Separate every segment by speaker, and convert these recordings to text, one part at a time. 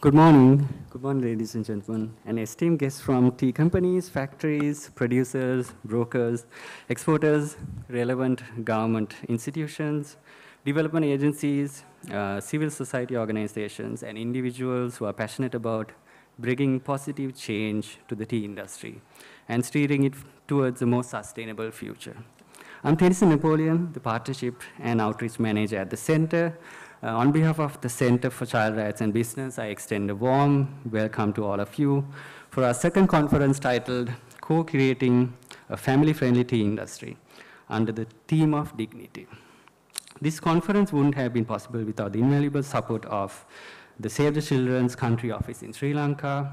Speaker 1: Good morning, ladies and gentlemen, and esteemed guests from tea companies, factories, producers, brokers, exporters, relevant government institutions, development agencies, civil society organizations, and individuals who are passionate about bringing positive change to the tea industry and steering it towards a more sustainable future. I'm Tennyson Napoleon, the Partnership and Outreach Manager at the Center. On behalf of the Center for Child Rights and Business, I extend a warm welcome to all of you for our second conference titled Co-Creating a Family-Friendly Tea Industry under the theme of dignity. This conference wouldn't have been possible without the invaluable support of the Save the Children's Country Office in Sri Lanka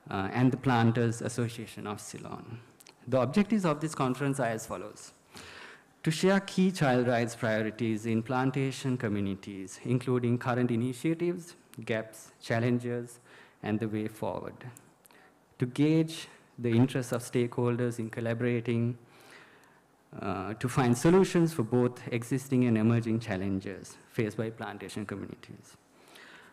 Speaker 1: and the Planters Association of Ceylon. The objectives of this conference are as follows: to share key child rights priorities in plantation communities, including current initiatives, gaps, challenges, and the way forward. To gauge the interests of stakeholders in collaborating to find solutions for both existing and emerging challenges faced by plantation communities.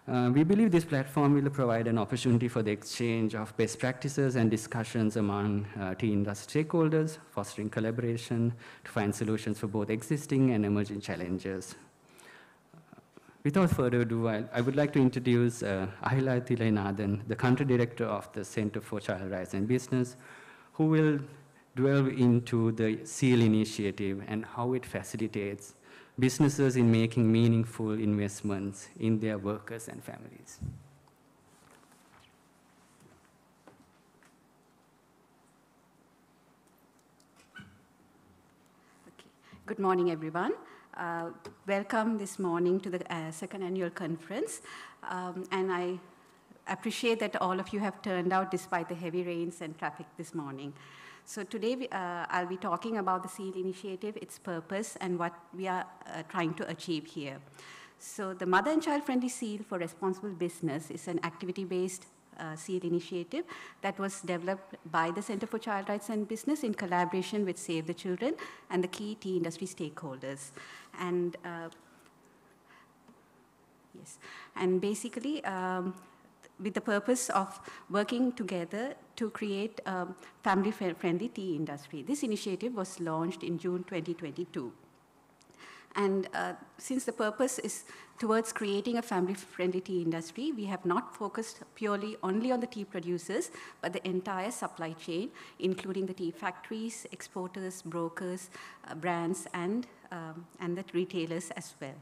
Speaker 1: We believe this platform will provide an opportunity for the exchange of best practices and discussions among tea industry stakeholders, fostering collaboration to find solutions for both existing and emerging challenges. Without further ado, I would like to introduce Ahila Thilainathan, the Country Director of the Center for Child Rights and Business, who will delve into the SEAL initiative and how it facilitates businesses in making meaningful investments in their workers and families.
Speaker 2: Okay. Good morning, everyone. Welcome this morning to the second annual conference. And I appreciate that all of you have turned out despite the heavy rains and traffic this morning. So today I'll be talking about the SEAL initiative, its purpose, and what we are trying to achieve here. So the Mother and Child Friendly SEAL for Responsible Business is an activity-based SEAL initiative that was developed by the Center for Child Rights and Business in collaboration with Save the Children and the key tea industry stakeholders. And basically, with the purpose of working together to create a family-friendly tea industry. This initiative was launched in June 2022. And since the purpose is towards creating a family-friendly tea industry, we have not focused purely only on the tea producers, but the entire supply chain, including the tea factories, exporters, brokers, brands, and the retailers as well.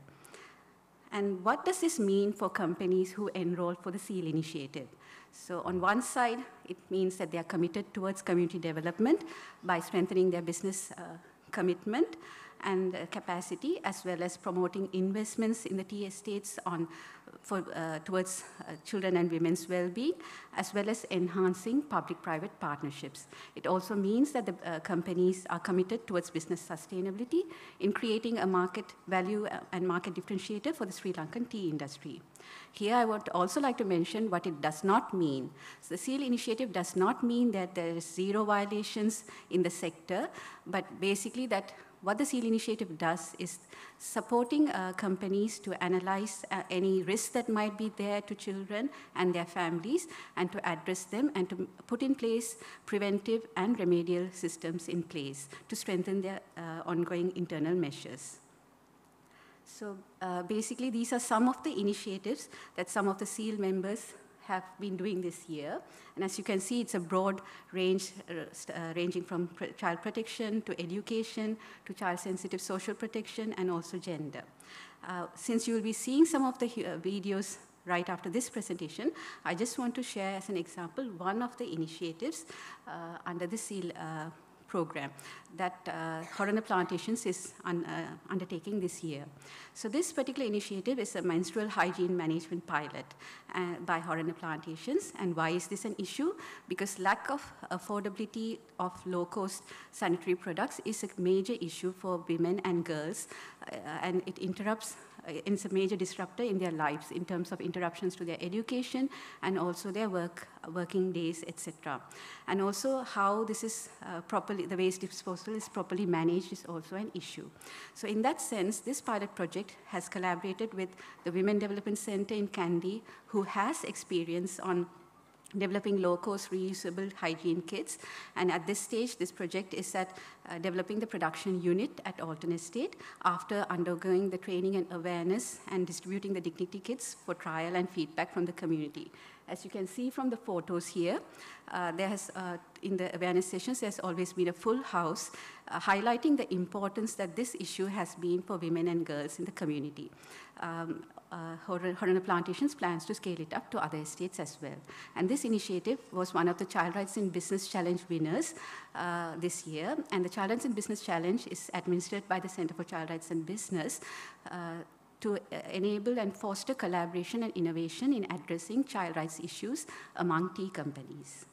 Speaker 2: And what does this mean for companies who enroll for the SEAL initiative? So on one side, it means that they are committed towards community development by strengthening their business commitment and capacity, as well as promoting investments in the tea estates towards children and women's well-being, as well as enhancing public-private partnerships. It also means that the companies are committed towards business sustainability in creating a market value and market differentiator for the Sri Lankan tea industry. Here, I would also like to mention what it does not mean. So the SEAL initiative does not mean that there is zero violations in the sector, but basically that what the SEAL initiative does is supporting companies to analyze any risks that might be there to children and their families, and to address them, and to put in place preventive and remedial systems in place to strengthen their ongoing internal measures. So basically, these are some of the initiatives that some of the SEAL members have been doing this year. And as you can see, it's a broad range ranging from child protection to education to child-sensitive social protection and also gender. Since you'll be seeing some of the videos right after this presentation, I just want to share as an example one of the initiatives under the SEAL program that Horana Plantations is undertaking this year. So this particular initiative is a menstrual hygiene management pilot by Horana Plantations. And why is this an issue? Because lack of affordability of low-cost sanitary products is a major issue for women and girls, and it interrupts it's a major disruptor in their lives in terms of interruptions to their education and also their working days, etc. And also how this is the waste disposal is properly managed is also an issue. So in that sense, this pilot project has collaborated with the Women Development Center in Kandy, who has experience on developing low-cost reusable hygiene kits. And at this stage, this project is at developing the production unit at Alton Estate after undergoing the training and awareness and distributing the dignity kits for trial and feedback from the community. As you can see from the photos here, in the awareness sessions, there's always been a full house highlighting the importance that this issue has been for women and girls in the community. Horana Plantations plans to scale it up to other estates as well. And this initiative was one of the Child Rights in Business Challenge winners this year. And the Child Rights in Business Challenge is administered by the Center for Child Rights and Business to enable and foster collaboration and innovation in addressing child rights issues among tea companies.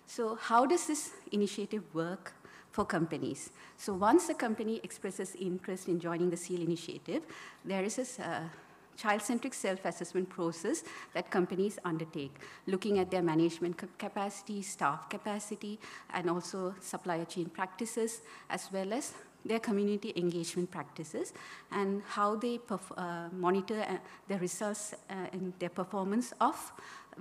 Speaker 2: So how does this initiative work for companies? So once a company expresses interest in joining the SEAL initiative, there is a child-centric self-assessment process that companies undertake, looking at their management capacity, staff capacity, and also supplier chain practices, as well as their community engagement practices, and how they monitor the results and their performance of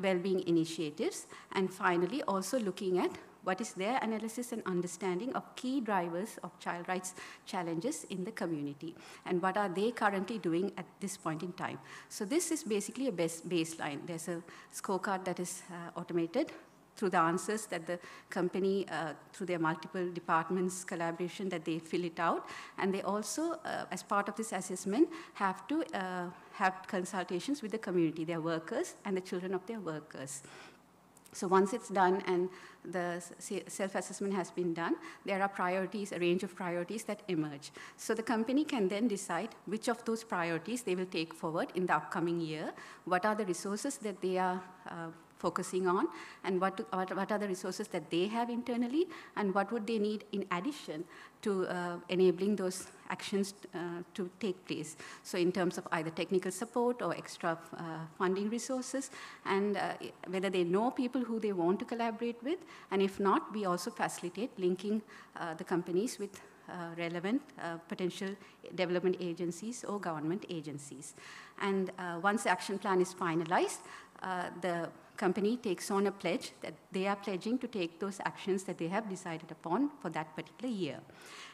Speaker 2: well-being initiatives, and finally also looking at what is their analysis and understanding of key drivers of child rights challenges in the community, and what are they currently doing at this point in time. So this is basically a baseline. There's a scorecard that is automated through the answers that the company, through their multiple departments collaboration, that they fill it out. And they also, as part of this assessment, have to have consultations with the community, their workers, and the children of their workers. So once it's done and the self-assessment has been done, there are priorities, a range of priorities that emerge. So the company can then decide which of those priorities they will take forward in the upcoming year, what are the resources that they are focusing on, and what are the resources that they have internally, and what would they need in addition to enabling those actions to take place. So in terms of either technical support or extra funding resources, and whether they know people who they want to collaborate with, and if not, we also facilitate linking the companies with relevant potential development agencies or government agencies. And once the action plan is finalized, the company takes on a pledge that they are pledging to take those actions that they have decided upon for that particular year.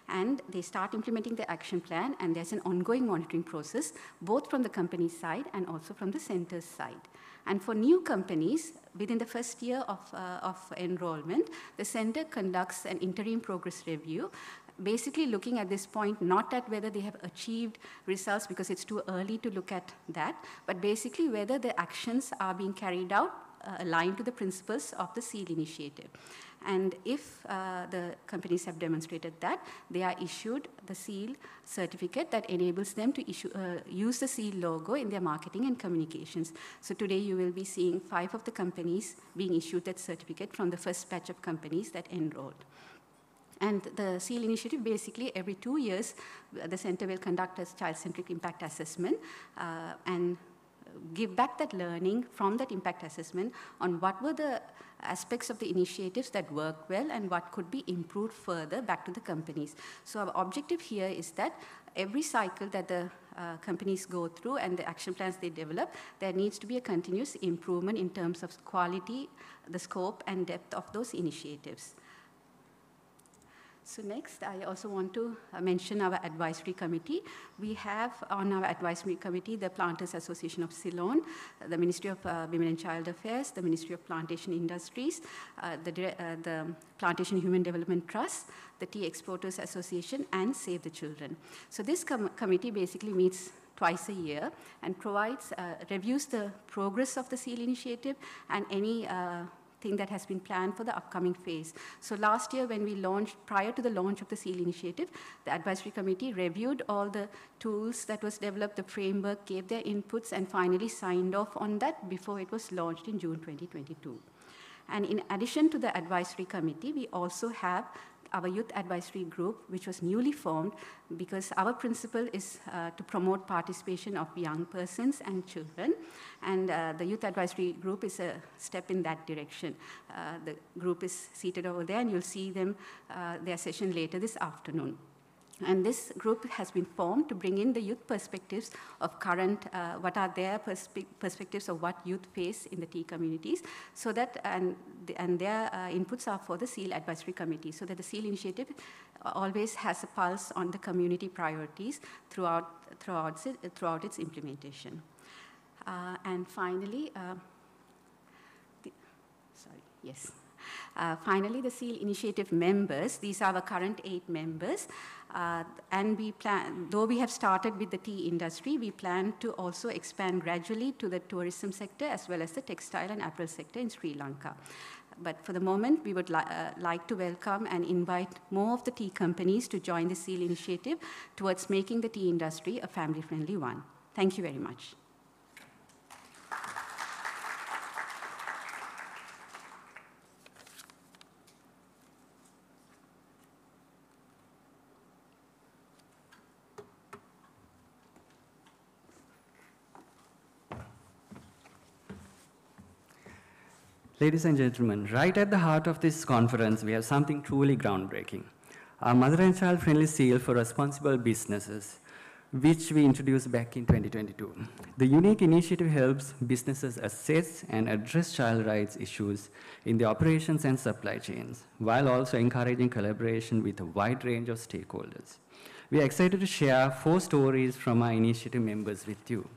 Speaker 2: And they start implementing the action plan, and there's an ongoing monitoring process, both from the company's side and also from the center's side. And for new companies, within the first year of enrollment, the center conducts an interim progress review, basically looking at this point not at whether they have achieved results, because it's too early to look at that, but basically whether the actions are being carried out aligned to the principles of the SEAL initiative. And if the companies have demonstrated that, they are issued the SEAL certificate that enables them to use the SEAL logo in their marketing and communications. So today you will be seeing 5 of the companies being issued that certificate from the first batch of companies that enrolled. And the SEAL initiative, basically every 2 years, the center will conduct a child-centric impact assessment and give back that learning from that impact assessment on what were the aspects of the initiatives that work well and what could be improved further back to the companies. So our objective here is that every cycle that the companies go through and the action plans they develop, there needs to be a continuous improvement in terms of quality, the scope and depth of those initiatives. So next, I also want to mention our advisory committee. We have on our advisory committee the Planters Association of Ceylon, the Ministry of Women and Child Affairs, the Ministry of Plantation Industries, the Plantation Human Development Trust, the Tea Exporters Association, and Save the Children. So this committee basically meets twice a year and provides, reviews the progress of the SEAL initiative and any thing that has been planned for the upcoming phase. So last year when we launched, prior to the launch of the SEAL initiative, the advisory committee reviewed all the tools that was developed, the framework, gave their inputs, and finally signed off on that before it was launched in June 2022. And in addition to the advisory committee, we also have our youth advisory group, which was newly formed, because our principle is to promote participation of young persons and children, and the youth advisory group is a step in that direction. The group is seated over there, and you'll see them, their session later this afternoon. And this group has been formed to bring in the youth perspectives of current, what are their perspectives of what youth face in the tea communities, so that, and their inputs are for the SEAL Advisory Committee, so that the SEAL initiative always has a pulse on the community priorities throughout its implementation. And finally, finally, the SEAL initiative members, these are our current 8 members, and we plan, though we have started with the tea industry, we plan to also expand gradually to the tourism sector as well as the textile and apparel sector in Sri Lanka. But for the moment, we would like to welcome and invite more of the tea companies to join the SEAL initiative towards making the tea industry a family-friendly one. Thank you very much.
Speaker 1: Ladies and gentlemen, right at the heart of this conference, we have something truly groundbreaking. Our mother and child friendly seal for responsible businesses, which we introduced back in 2022. The unique initiative helps businesses assess and address child rights issues in the operations and supply chains, while also encouraging collaboration with a wide range of stakeholders. We are excited to share 4 stories from our initiative members with you.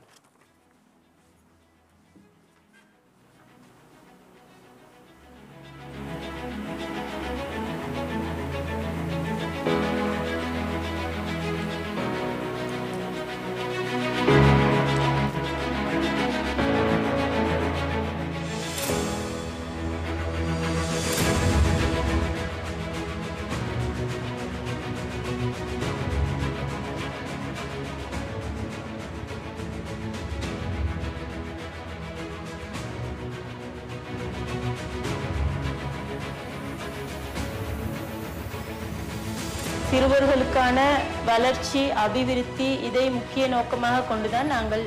Speaker 3: சிறுவர்களுக்கான வளர்ச்சி அபிவிருத்தி இதை முக்கிய நோக்கமாக கொண்டுதான் நாங்கள்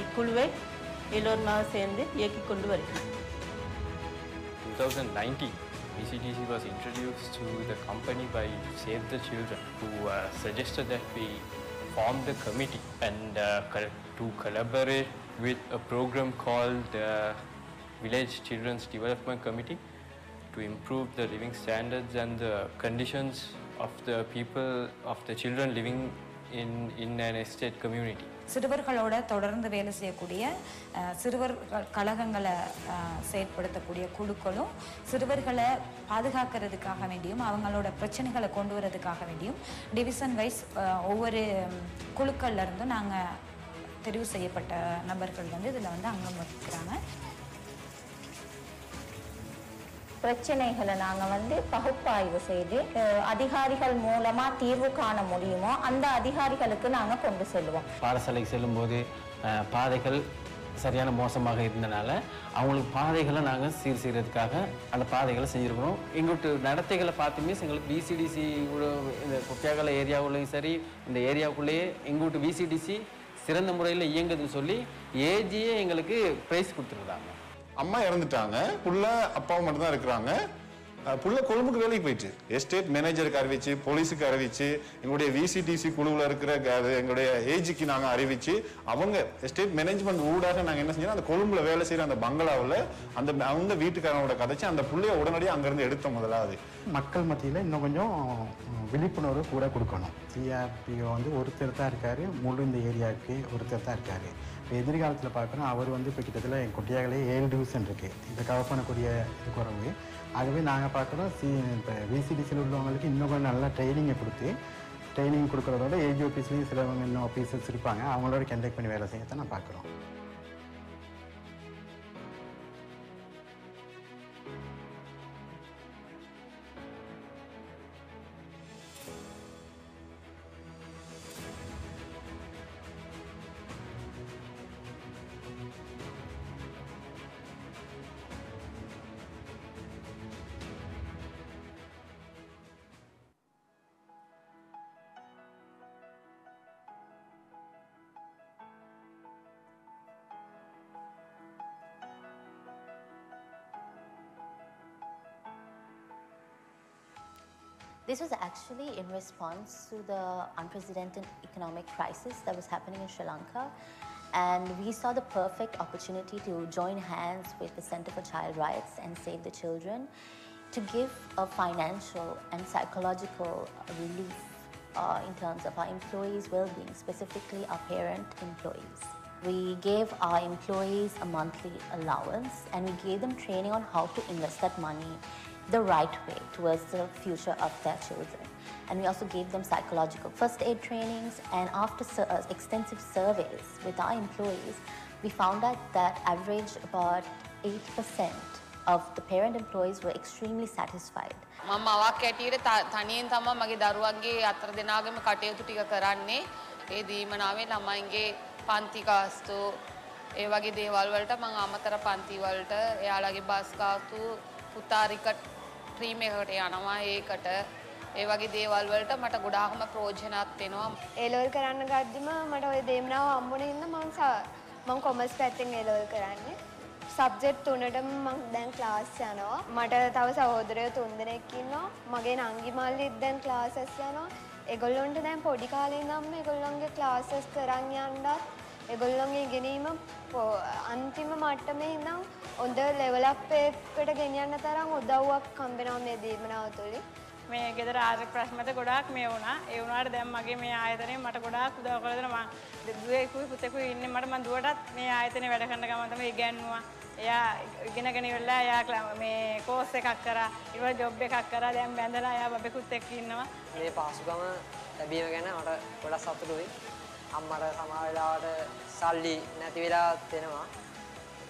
Speaker 3: இக்குழுவை எல்லோருமாக சேர்ந்து இயக்கிக் கொண்டு வருகிறோம்.
Speaker 4: 2019 VCTC was introduced to the company by Save the Children, who suggested that we form the committee and to collaborate with a program called Village Children's Development Committee to improve the living standards and the conditions of the people, of the children living in an estate community.
Speaker 5: சிறுவர்களோட தொடர்ந்து வேலை செய்யக்கூடிய சிறுவர் கழகங்களை செயற்படுத்தக்கூடிய குழுக்களும் சிறுவர்களை பாதுகாக்கிறதுக்காக வேண்டியும் அவங்களோட பிரச்சனைகளை கொண்டு வரதுக்காக வேண்டியும் டிவிஷன் வைஸ் ஒவ்வொரு குழுக்கள்ல இருந்து நாங்கள் தெரிவு செய்யப்பட்ட நபர்கள் வந்து இதில் வந்து அங்கம் வகிக்கிறாங்க.
Speaker 3: பிரச்சனைகளை நாங்கள் வந்து பகுப்பாய்வு செய்து அதிகாரிகள் மூலமாக தீர்வு காண முடியுமோ அந்த அதிகாரிகளுக்கு நாங்கள் கொண்டு செல்வோம்.
Speaker 6: பாடசாலைக்கு செல்லும்போது பாதைகள் சரியான மோசமாக இருந்தனால அவங்களுக்கு பாதைகளை நாங்கள் சீர் செய்கிறதுக்காக அந்த பாதைகளை செஞ்சுருக்கிறோம். எங்கள்கிட்ட நடத்தைகளை பார்த்துமே எங்களுக்கு விசிடிசி இந்த குட்டியாகல ஏரியாவுலையும் சரி இந்த ஏரியாவுக்குள்ளேயே எங்கள்கிட்ட விசிடிசி சிறந்த முறையில் இயங்குதுன்னு சொல்லி ஏஜியே எங்களுக்கு ப்ரைஸ் கொடுத்துருந்தாங்க.
Speaker 7: அம்மா இறந்துட்டாங்க, புள்ள அப்பாவும் மட்டும்தான் இருக்கிறாங்க. புள்ள கொழும்புக்கு வேலைக்கு போயிட்டு எஸ்டேட் மேனேஜருக்கு அறிவிச்சு, போலீஸுக்கு அறிவிச்சு, எங்களுடைய விசிடிசி குழுவில் இருக்கிற எங்களுடைய ஏஜிக்கு நாங்கள் அறிவிச்சு, அவங்க எஸ்டேட் மேனேஜ்மெண்ட் ஊடாக நாங்கள் என்ன செஞ்சோம், அந்த கொழும்புல வேலை செய்கிற அந்த பங்களாவில் அந்த வீட்டுக்காரனோட கதைச்சு அந்த புள்ளைய உடனடியாக அங்கேருந்து எடுத்த முதலாவது. மக்கள் மத்தியில் இன்னும் கொஞ்சம் விழிப்புணர்வு கூட கொடுக்கணும். சிஆர்பிஓ வந்து ஒருத்தர் தான் இருக்காரு, முழு இந்த ஏரியாவுக்கு ஒருத்தர் தான் இருக்காரு. எதிர்காலத்தில் பார்க்குறோம் அவர் வந்து இப்போ கிட்டத்தட்ட என் குட்டியாகலே 7 டிவிஷன் இருக்குது. இதை கவர் பண்ணக்கூடிய இது குறவு. ஆகவே நாங்கள் பார்க்குறோம் இப்போ விசிடிசியில் உள்ளவங்களுக்கு இன்னும் கொஞ்சம் நல்லா ட்ரைனிங்கை கொடுத்து ட்ரைனிங் கொடுக்குறதோட ஏஜி ஆஃபீஸ்லேயும் சிலவங்க இன்னும் ஆஃபீஸர்ஸ் இருப்பாங்க, அவங்களோட கண்டக்ட் பண்ணி வேலை செய்யத்தான் நான் பார்க்குறோம்.
Speaker 8: This was actually in response to the unprecedented economic crisis that was happening in Sri Lanka. And we saw the perfect opportunity to join hands with the Center for Child Rights and Save the Children to give a financial and psychological relief in terms of our employees' well-being, specifically our parent employees. We gave our employees a monthly allowance and we gave them training on how to invest that money the right way towards the future of their children. And we also gave them psychological first aid trainings, and after extensive surveys with our employees, we found out that average about 80% of the parent employees were extremely satisfied.
Speaker 9: මම මවක් ඇටියට තනියෙන් තමයි මගේ දරුවන්ගේ අතර දෙනාගේම කටයුතු ටික කරන්නේ. ඒ දීමනාවේ ළමයින්ගේ පන්ති ගාස්තු ඒ වගේ දේවල් වලට මම අමතර පන්ති වලට එයාලගේ බස් ගාස්තු පුතාරිකට ට්‍රීම් එකකට යනවා ඒකට ඒ වගේ දේවල් වලට මට ගොඩාක්ම ප්‍රයෝජනවත් වෙනවා.
Speaker 10: ඒ ලෙවල් කරන්න ගද්දිම මට ওই දේමනාව හම්බුනේ හින්දා මම කොමර්ස් පැත්තෙන් ඒ ලෙවල් කරන්නේ. සබ්ජෙක්ට් තුනටම මම දැන් ක්ලාස් යනවා. මට තව සහෝදරයෝ 3 දෙනෙක් ඉන්නවා. මගේ නංගි මල්ලිත් දැන් ක්ලාසස් යනවා. ඒගොල්ලොන්ට දැන් පොඩි කාලේ ඉඳන්ම ඒගොල්ලන්ගේ ක්ලාසස් කරන් යන්නත් ඒගොල්ලන්ගේ ඉගෙනීම අන්තිම මට්ටමේ ඉඳන් හොඳ ලෙවල් අප් එකකට ගෙනියන්න තරම් උදව්වක් හම්බෙනවා මේ දීමනාව තුළින්.
Speaker 11: මේ ගෙදර ආර්ථික ප්‍රශ්නත් ගොඩාක් මේ වුණා. ඒ වුණාට දැන් මගේ මේ ආයතනයේ මට ගොඩාක් උදව් කරලා දෙනවා. මම දුවේකුයි පුතේකුයි ඉන්නේ මට මම දුවටත් මේ ආයතනයේ වැඩ කරන ගමන් තමයි ඉගෙනුවා. එයා ඉගෙනගෙන ඉවරලා එයා මේ කෝස් එකක් කරා. ඊට පස්සේ ජොබ් එකක් කරා. දැන් බැඳලා එයා බබෙකුත් එක්ක ඉන්නවා.
Speaker 12: මේ පාසුකම ලැබීම ගැන මට ගොඩක් සතුටුයි. අම්මට සමහර වෙලාවට සල්ලි නැති වෙලාවත් වෙනවා.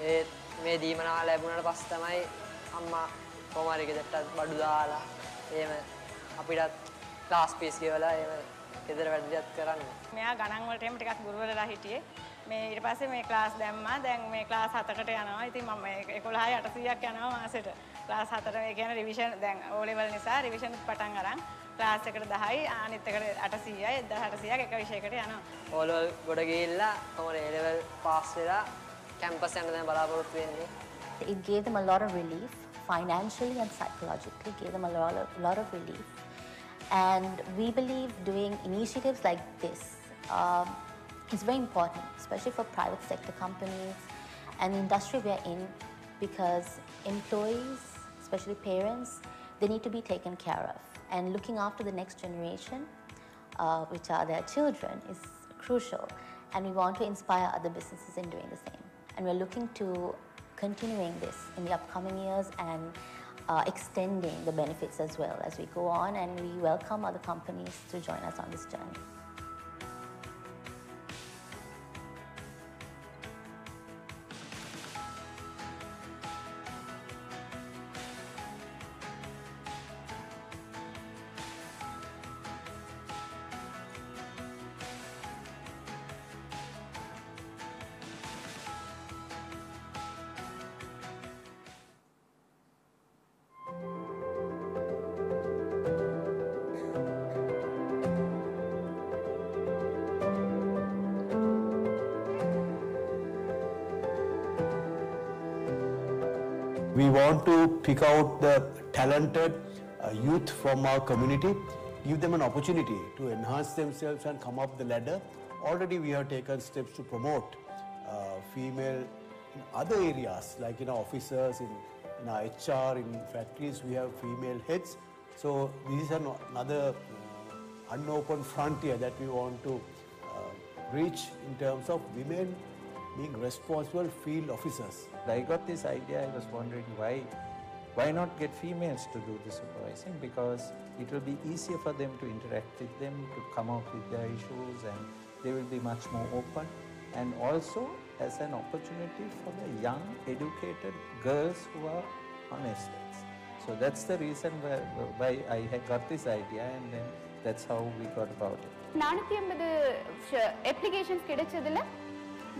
Speaker 12: ඒ මේ දීමනාව ලැබුණාට පස්සේ තමයි අම්මා කොමාරි ගෙදරට බඩු දාලා එහෙම අපිටත් ක්ලාස් පීස් ගෙවලා එහෙම ගෙදර වැඩියක් කරන්න.
Speaker 11: මෙයා ගණන් වලට එහෙම ටිකක් දුර්වලලා හිටියේ. මේ ඊට පස්සේ මේ ක්ලාස් දැම්මා. දැන් මේ ක්ලාස් 7කට යනවා. ඉතින් මම 11යි 800ක් යනවා මාසෙට. ක්ලාස් 4ට ඒ කියන්නේ රිවිෂන් දැන් O level නිසා රිවිෂන් පටන් අරන් ක්ලාස් එකට 10යි අනිත් එකට 800යි 1800ක් එක විෂයකට යනවා.
Speaker 12: O level ගොඩ ගිහිල්ලා කොහොමද A level පාස් වෙලා කැම්පස් යන්න දැන් බලාපොරොත්තු වෙන්නේ.
Speaker 8: It gave them a lot of relief, financially and psychologically, gave them a lot of relief. And we believe doing initiatives like this is very important, especially for private sector companies and the industry we're in, because employees, especially parents, they need to be taken care of. And looking after the next generation, which are their children, is crucial. And we want to inspire other businesses in doing the same. And we're looking to continuing this in the upcoming years and extending the benefits as well as we go on, and we welcome other companies to join us on this journey.
Speaker 13: We want to pick out the talented youth from our community, give them an opportunity to enhance themselves and come up the ladder. Already we have taken steps to promote female in other areas, like in our officers, in our HR, in factories we have female heads. So this is another unopened frontier that we want to reach in terms of women being responsible field officers.
Speaker 14: I got this idea, I was wondering why not get females to do the supervising, because it will be easier for them to interact with them, to come out with their issues, and they will be much more open, and also as an opportunity for the young educated girls who are on estates. So that's the reason why I had got this idea, and then that's how we got about it.
Speaker 15: 450 applications கிடைச்சதுல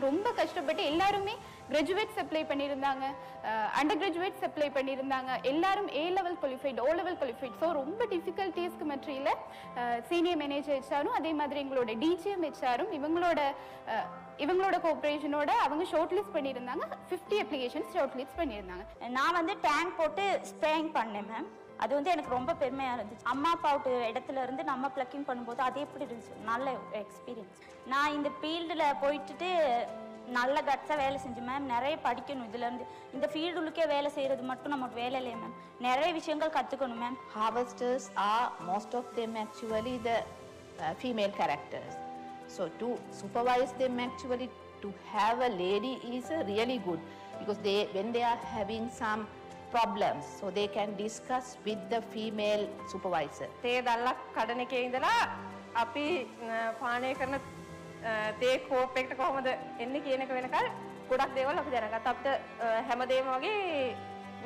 Speaker 15: ரொம்ப கஷ்டப்பட்டு எல்லாரும் graduates apply பண்ணியிருந்தாங்க, under graduates apply பண்ணியிருந்தாங்க, எல்லாரும் A level qualified, O level qualified. So ரொம்ப டிஃபிகல்ட்டிஸ்க்கு மத்தியில் senior manager ஹெச்ஆரும் அதே மாதிரி எங்களோட டிஜிஎம் ஹெச்ஆரும் இவங்களோட கோஆப்ரேஷனோட அவங்க ஷார்ட் லிஸ்ட் பண்ணியிருந்தாங்க. 50 அப்ளிகேஷன்ஸ் ஷார்ட் லிஸ்ட் பண்ணியிருந்தாங்க.
Speaker 3: நான் வந்து டேங்க் போட்டு ஸ்ப்ரேயிங் பண்ணேன் மேம்.
Speaker 16: அது வந்து எனக்கு ரொம்ப பெருமையாக இருந்துச்சு. அம்மா அப்பா இடத்துல இருந்து நம்ம ப்ளக்கிங் பண்ணும்போது அது எப்படி இருந்துச்சு, நல்ல எக்ஸ்பீரியன்ஸ். நான் இந்த ஃபீல்டில் போயிட்டு நல்ல கட்ஸாக வேலை செஞ்சேன் மேம். நிறைய படிக்கணும் இதுலேருந்து. இந்த ஃபீல்டுலுக்கே வேலை செய்கிறது மட்டும் நமக்கு வேலை இல்லையே மேம், நிறைய விஷயங்கள் கற்றுக்கணும் ma'am.
Speaker 17: Harvesters are most of them actually the female characters. So to supervise them actually, to have a lady is really good, because when they are having some problems, so they can discuss with the female supervisor.
Speaker 18: තේ දැල්ලක් කඩන එකේ ඉඳලා අපි පානය කරන තේ COPE එකට කොහොමද එන්නේ කියන එක වෙනකල් ගොඩක් දේවල් අපි දැනගත්තා. අපිට හැමදේම වගේ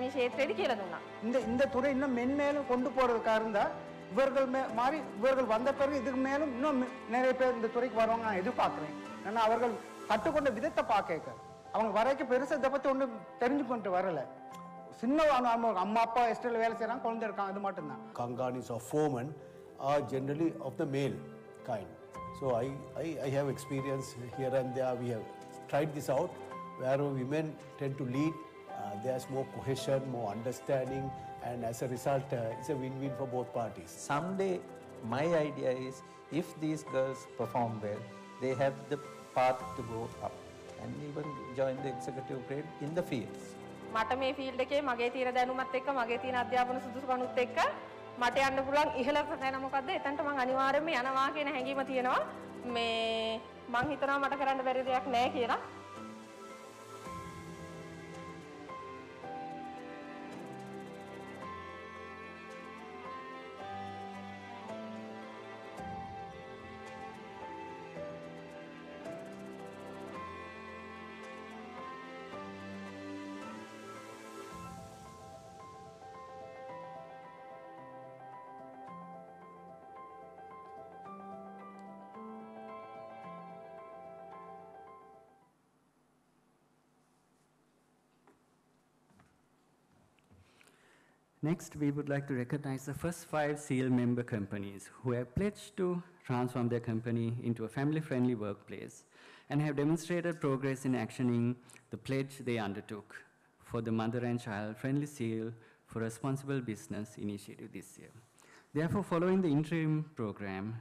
Speaker 18: මේ ක්ෂේත්‍රයේදී කියලා දුන්නා.
Speaker 19: இந்த துறை இன்னும் மென்மேலும் கொண்டு போறதுக்காக இருந்தா இவர்கள் மாதிரி இவர்கள் வந்த பிறகு இதுக்கு மேலும் இன்னும் நிறைய பேர் இந்த துறைக்கு வருவாங்க நான் எதிர்பார்க்குறேன். ஏன்னா அவர்கள் கற்றுக்கொண்ட விதத்தை பார்க்க அவங்க வரைக்கும் பெருசாக இதை பற்றி ஒன்றும் தெரிஞ்சுக்கொண்டு வரலை. சின்ன அம்மா அப்பா எஸ்டேட்ல வேலை செய்கிறாங்க, குழந்தை இருக்காங்க, அது மட்டும்தான்.
Speaker 13: Kanganis or foremen are generally of the male kind. So I have experience here and there. We have tried this out where women tend to lead. There's more cohesion, more understanding, and as a result, it's a win-win for both parties.
Speaker 14: Someday, my idea is if these girls perform well, they have the path to go up and even join the executive grade in the fields.
Speaker 18: මට මේ field එකේ මගේ තියෙන දැනුමත් එක්ක මගේ තියෙන අධ්‍යාපන සුදුසුකනුත් එක්ක මට යන්න පුළුවන් ඉහළ තැන මොකද්ද? එතනට මම අනිවාර්යයෙන්ම යනවා කියන හැඟීම තියෙනවා. මේ මං හිතනවා මට කරන්න බැරි දෙයක් නැහැ කියලා.
Speaker 1: Next, we would like to recognize the first 5 SEAL member companies who have pledged to transform their company into a family-friendly workplace and have demonstrated progress in actioning the pledge they undertook for the Mother and Child-Friendly SEAL for Responsible Business initiative this year. Therefore, following the interim program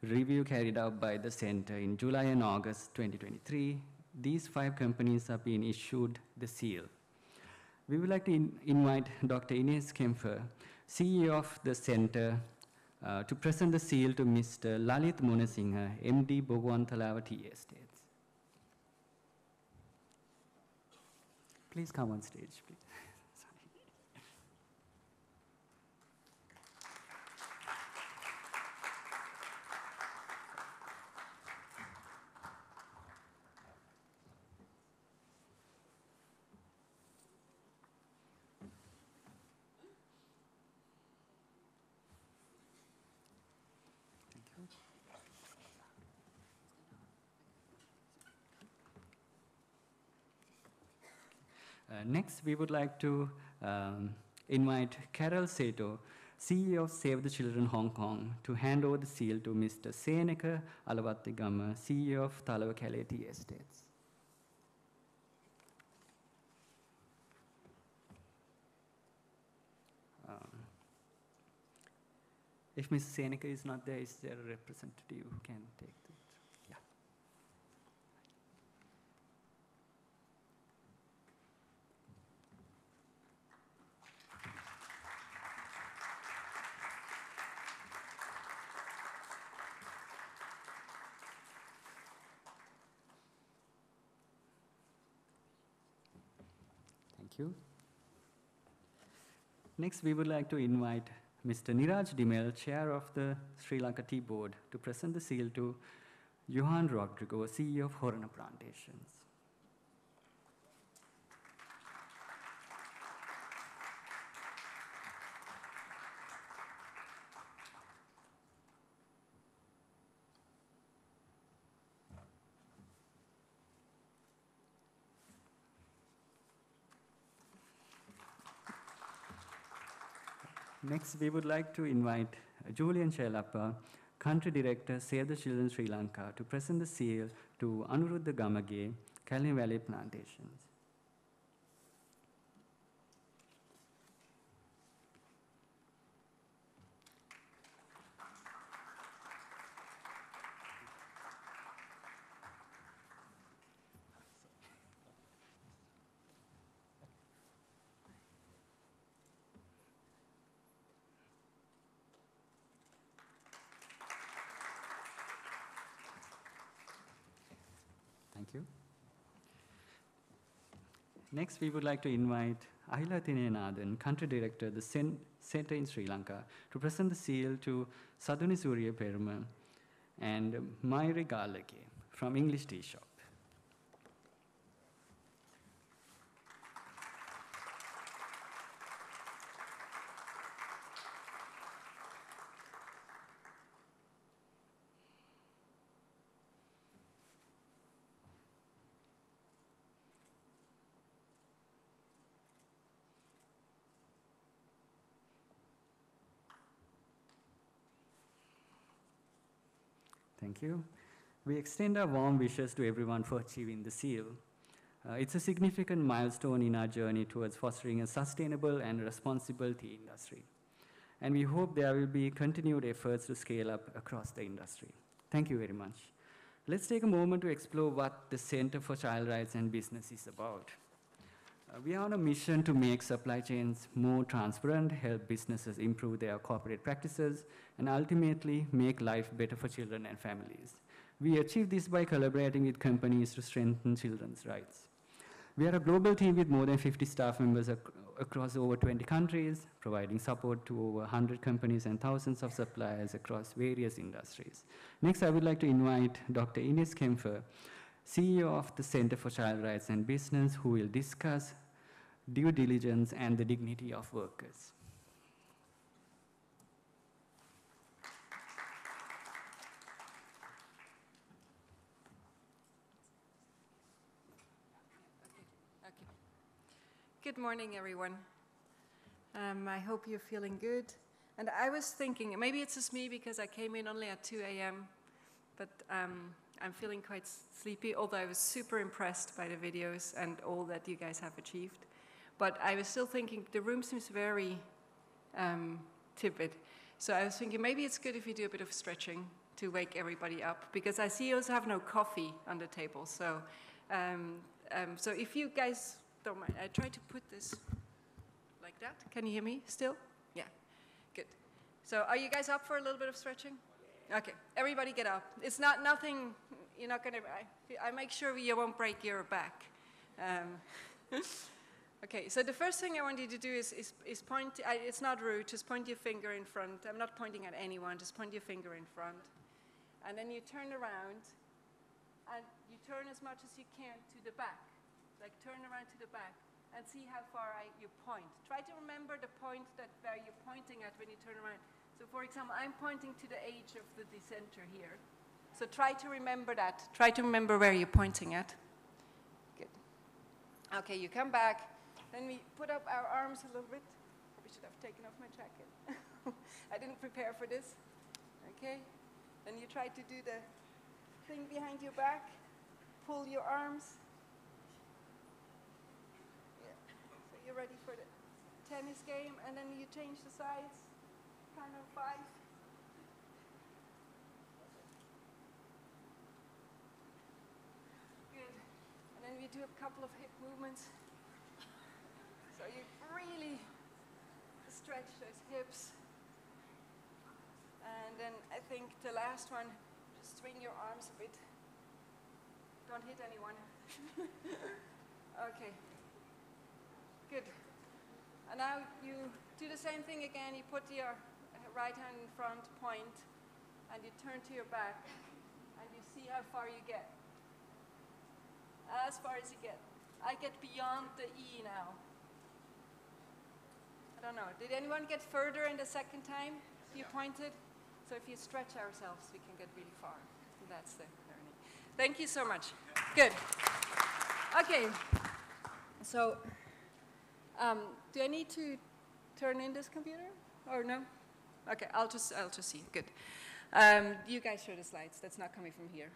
Speaker 1: review carried out by the Center in July and August 2023, these 5 companies are being issued the seal. We would like to invite Dr. Ines Kempfer, CEO of the Center, to present the seal to Mr. Lalit Munasinghe, MD Bogwantalawa Tea Estates. Please come on stage, please. Next, we would like to invite Carol Sato, CEO of Save the Children Hong Kong, to hand over the seal to Mr. Seneka Alavattigama, CEO of Talawakale Tea Estates. If Mr. Seneka is not there, is there a representative who can take it? Yeah. Thank you. Next, we would like to invite Mr. Niraj Dimel, Chair of the Sri Lanka Tea Board, to present the seal to Johan Rodrigo, CEO of Horana Plantations. Next, we would like to invite Julian Shelappa, Country Director, Save the Children Sri Lanka, to present the seal to Anuruddha Gamage, Kalin Valley Plantations. you. Next, we would like to invite Ahila Tinenathan, Country Director, the Center in Sri Lanka, to present the seal to Sadhuni Surya Perumal and Mayri Galake from English Tea Shop. Thank you. We extend our warm wishes to everyone for achieving the seal. It's a significant milestone in our journey towards fostering a sustainable and responsible tea industry. And we hope there will be continued efforts to scale up across the industry. Thank you very much. Let's take a moment to explore what the Center for Child Rights and Business is about. We are on a mission to make supply chains more transparent, help businesses improve their corporate practices, and ultimately make life better for children and families. We achieve this by collaborating with companies to strengthen children's rights. We are a global team with more than 50 staff members across over 20 countries, providing support to over 100 companies and thousands of suppliers across various industries. Next, I would like to invite Dr. Ines Kempfer, CEO of the Center for Child Rights and Business, who will discuss due diligence and the dignity of workers.
Speaker 20: Good morning, everyone. I hope you're feeling good. And I was thinking, maybe it's just me because I came in only at 2 a.m., but I'm feeling quite sleepy, although I was super impressed by the videos and all that you guys have achieved. But I was still thinking, the room seems very tepid. So I was thinking, maybe it's good if you do a bit of stretching to wake everybody up, because I see you also have no coffee on the table. So, so if you guys don't mind, I try to put this like that. Can you hear me still? Yeah, good. So are you guys up for a little bit of stretching? Okay, everybody get up. It's not nothing, you're not gonna, I make sure you won't break your back. Okay, so the first thing I want you to do is point, it's not rude, just point your finger in front. I'm not pointing at anyone, just point your finger in front. And then you turn around, and you turn as much as you can to the back. Like turn around to the back and see how far you point. Try to remember the point where you're pointing at when you turn around. So for example, I'm pointing to the edge of the center here. So try to remember that. Try to remember where you're pointing at. Good. Okay, you come back. Then we put up our arms a little bit. Probably should have taken off my jacket. I didn't prepare for this. Okay. Then you try to do the thing behind your back. Pull your arms. Yeah. So you're ready for the tennis game. And then you change the sides. Kind of 5. Good. And then we do a couple of hip movements. So you really stretch those hips. And then I think the last one, just swing your arms a bit. Don't hit anyone. Okay. Good. And now you do the same thing again. You put your right hand in front, point, and you turn to your back, and you see how far you get. As far as you get. I get beyond the E now. I don't know. Did anyone get further in the second time you pointed? So if you stretch ourselves, we can get really far. That's the learning. Thank you so much. Good. Okay. So, do I need to turn in this computer or no? Okay, I'll just see. Good. You guys show the slides. That's not coming from here.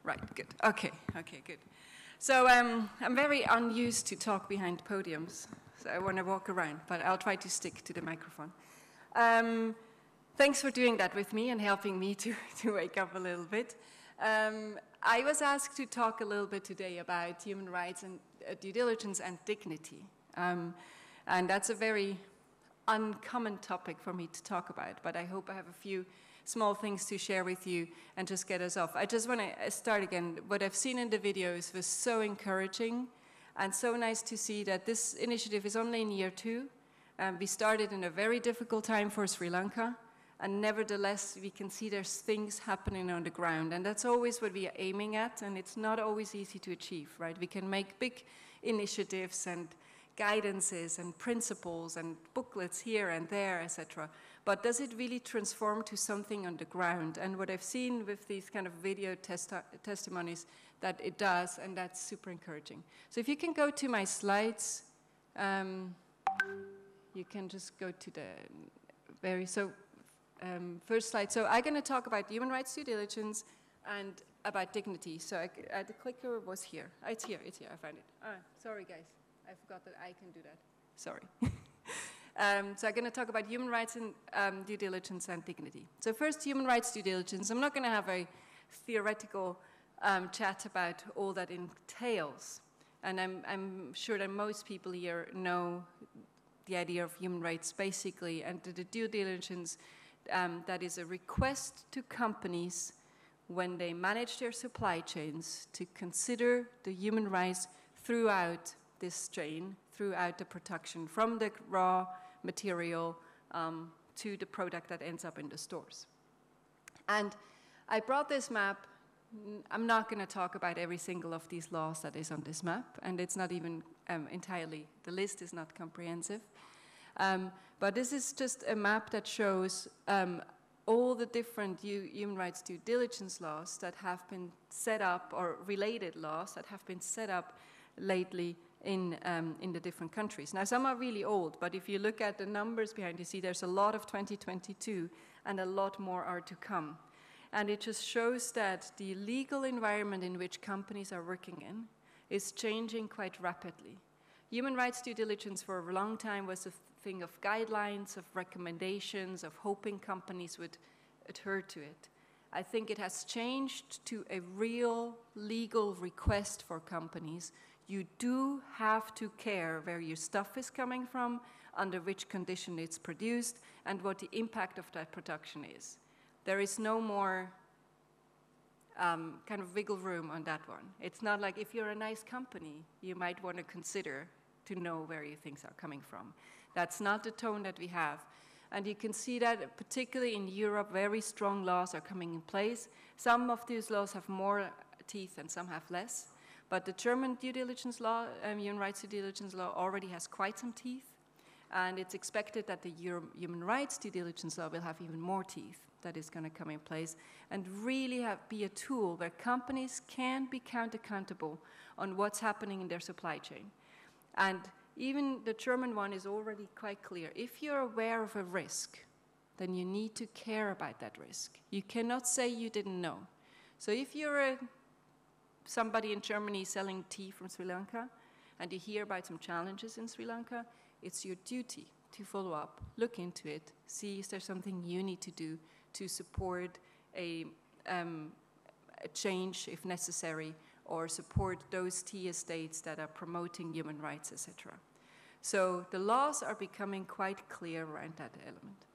Speaker 20: Right. Good. Okay. Okay. Good. So I'm very unused to talk behind podiums. So I want to walk around, but I'll try to stick to the microphone. Thanks for doing that with me and helping me to wake up a little bit. I was asked to talk a little bit today about human rights and due diligence and dignity. And that's a very uncommon topic for me to talk about, but I hope I have a few small things to share with you and just get us off. I just want to start again. What I've seen in the videos was so encouraging and so nice to see that this initiative is only in year 2. We started in a very difficult time for Sri Lanka, and nevertheless we can see there's things happening on the ground, and that's always what we are aiming at, and it's not always easy to achieve, right? We can make big initiatives and guidances and principles and booklets here and there, etc. But does it really transform to something on the ground? And what I've seen with these kind of video testimonies, that it does, and that's super encouraging. So if you can go to my slides, you can just go to the first slide. So I'm going to talk about human rights due diligence and about dignity. So the clicker was here. Oh, it's here, I found it. Sorry guys, I forgot that I can do that. Sorry. So I'm going to talk about human rights and due diligence and dignity. So first, human rights due diligence. I'm not going to have a theoretical chat about all that entails. And I'm sure that most people here know the idea of human rights basically, and the due diligence that is a request to companies when they manage their supply chains to consider the human rights throughout this chain, throughout the production, from the raw material to the product that ends up in the stores. And I brought this map. I'm not going to talk about every single of these laws that is on this map, and it's not even entirely, the list is not comprehensive. But this is just a map that shows all the different human rights due diligence laws that have been set up, or related laws that have been set up lately in the different countries. Now, some are really old, but if you look at the numbers behind, you see there's a lot of 2022, and a lot more are to come. And it just shows that the legal environment in which companies are working in is changing quite rapidly. Human rights due diligence for a long time was a thing of guidelines, of recommendations, of hoping companies would adhere to it. I think it has changed to a real legal request for companies. You do have to care where your stuff is coming from, under which condition it's produced, and what the impact of that production is. There is no more kind of wiggle room on that one. It's not like if you're a nice company, you might want to consider to know where your things are coming from. That's not the tone that we have. And you can see that particularly in Europe, very strong laws are coming in place. Some of these laws have more teeth and some have less. But the German due diligence law, human rights due diligence law, already has quite some teeth. And it's expected that the human rights due diligence law will have even more teeth that is going to come in place, and really be a tool where companies can be accountable on what's happening in their supply chain. And even the German one is already quite clear. If you're aware of a risk, then you need to care about that risk. You cannot say you didn't know. So if you're somebody in Germany selling tea from Sri Lanka, and you hear about some challenges in Sri Lanka, it's your duty to follow up, look into it, see is there something you need to do to support a change if necessary, or support those tea estates that are promoting human rights, etc. So the laws are becoming quite clear around that element.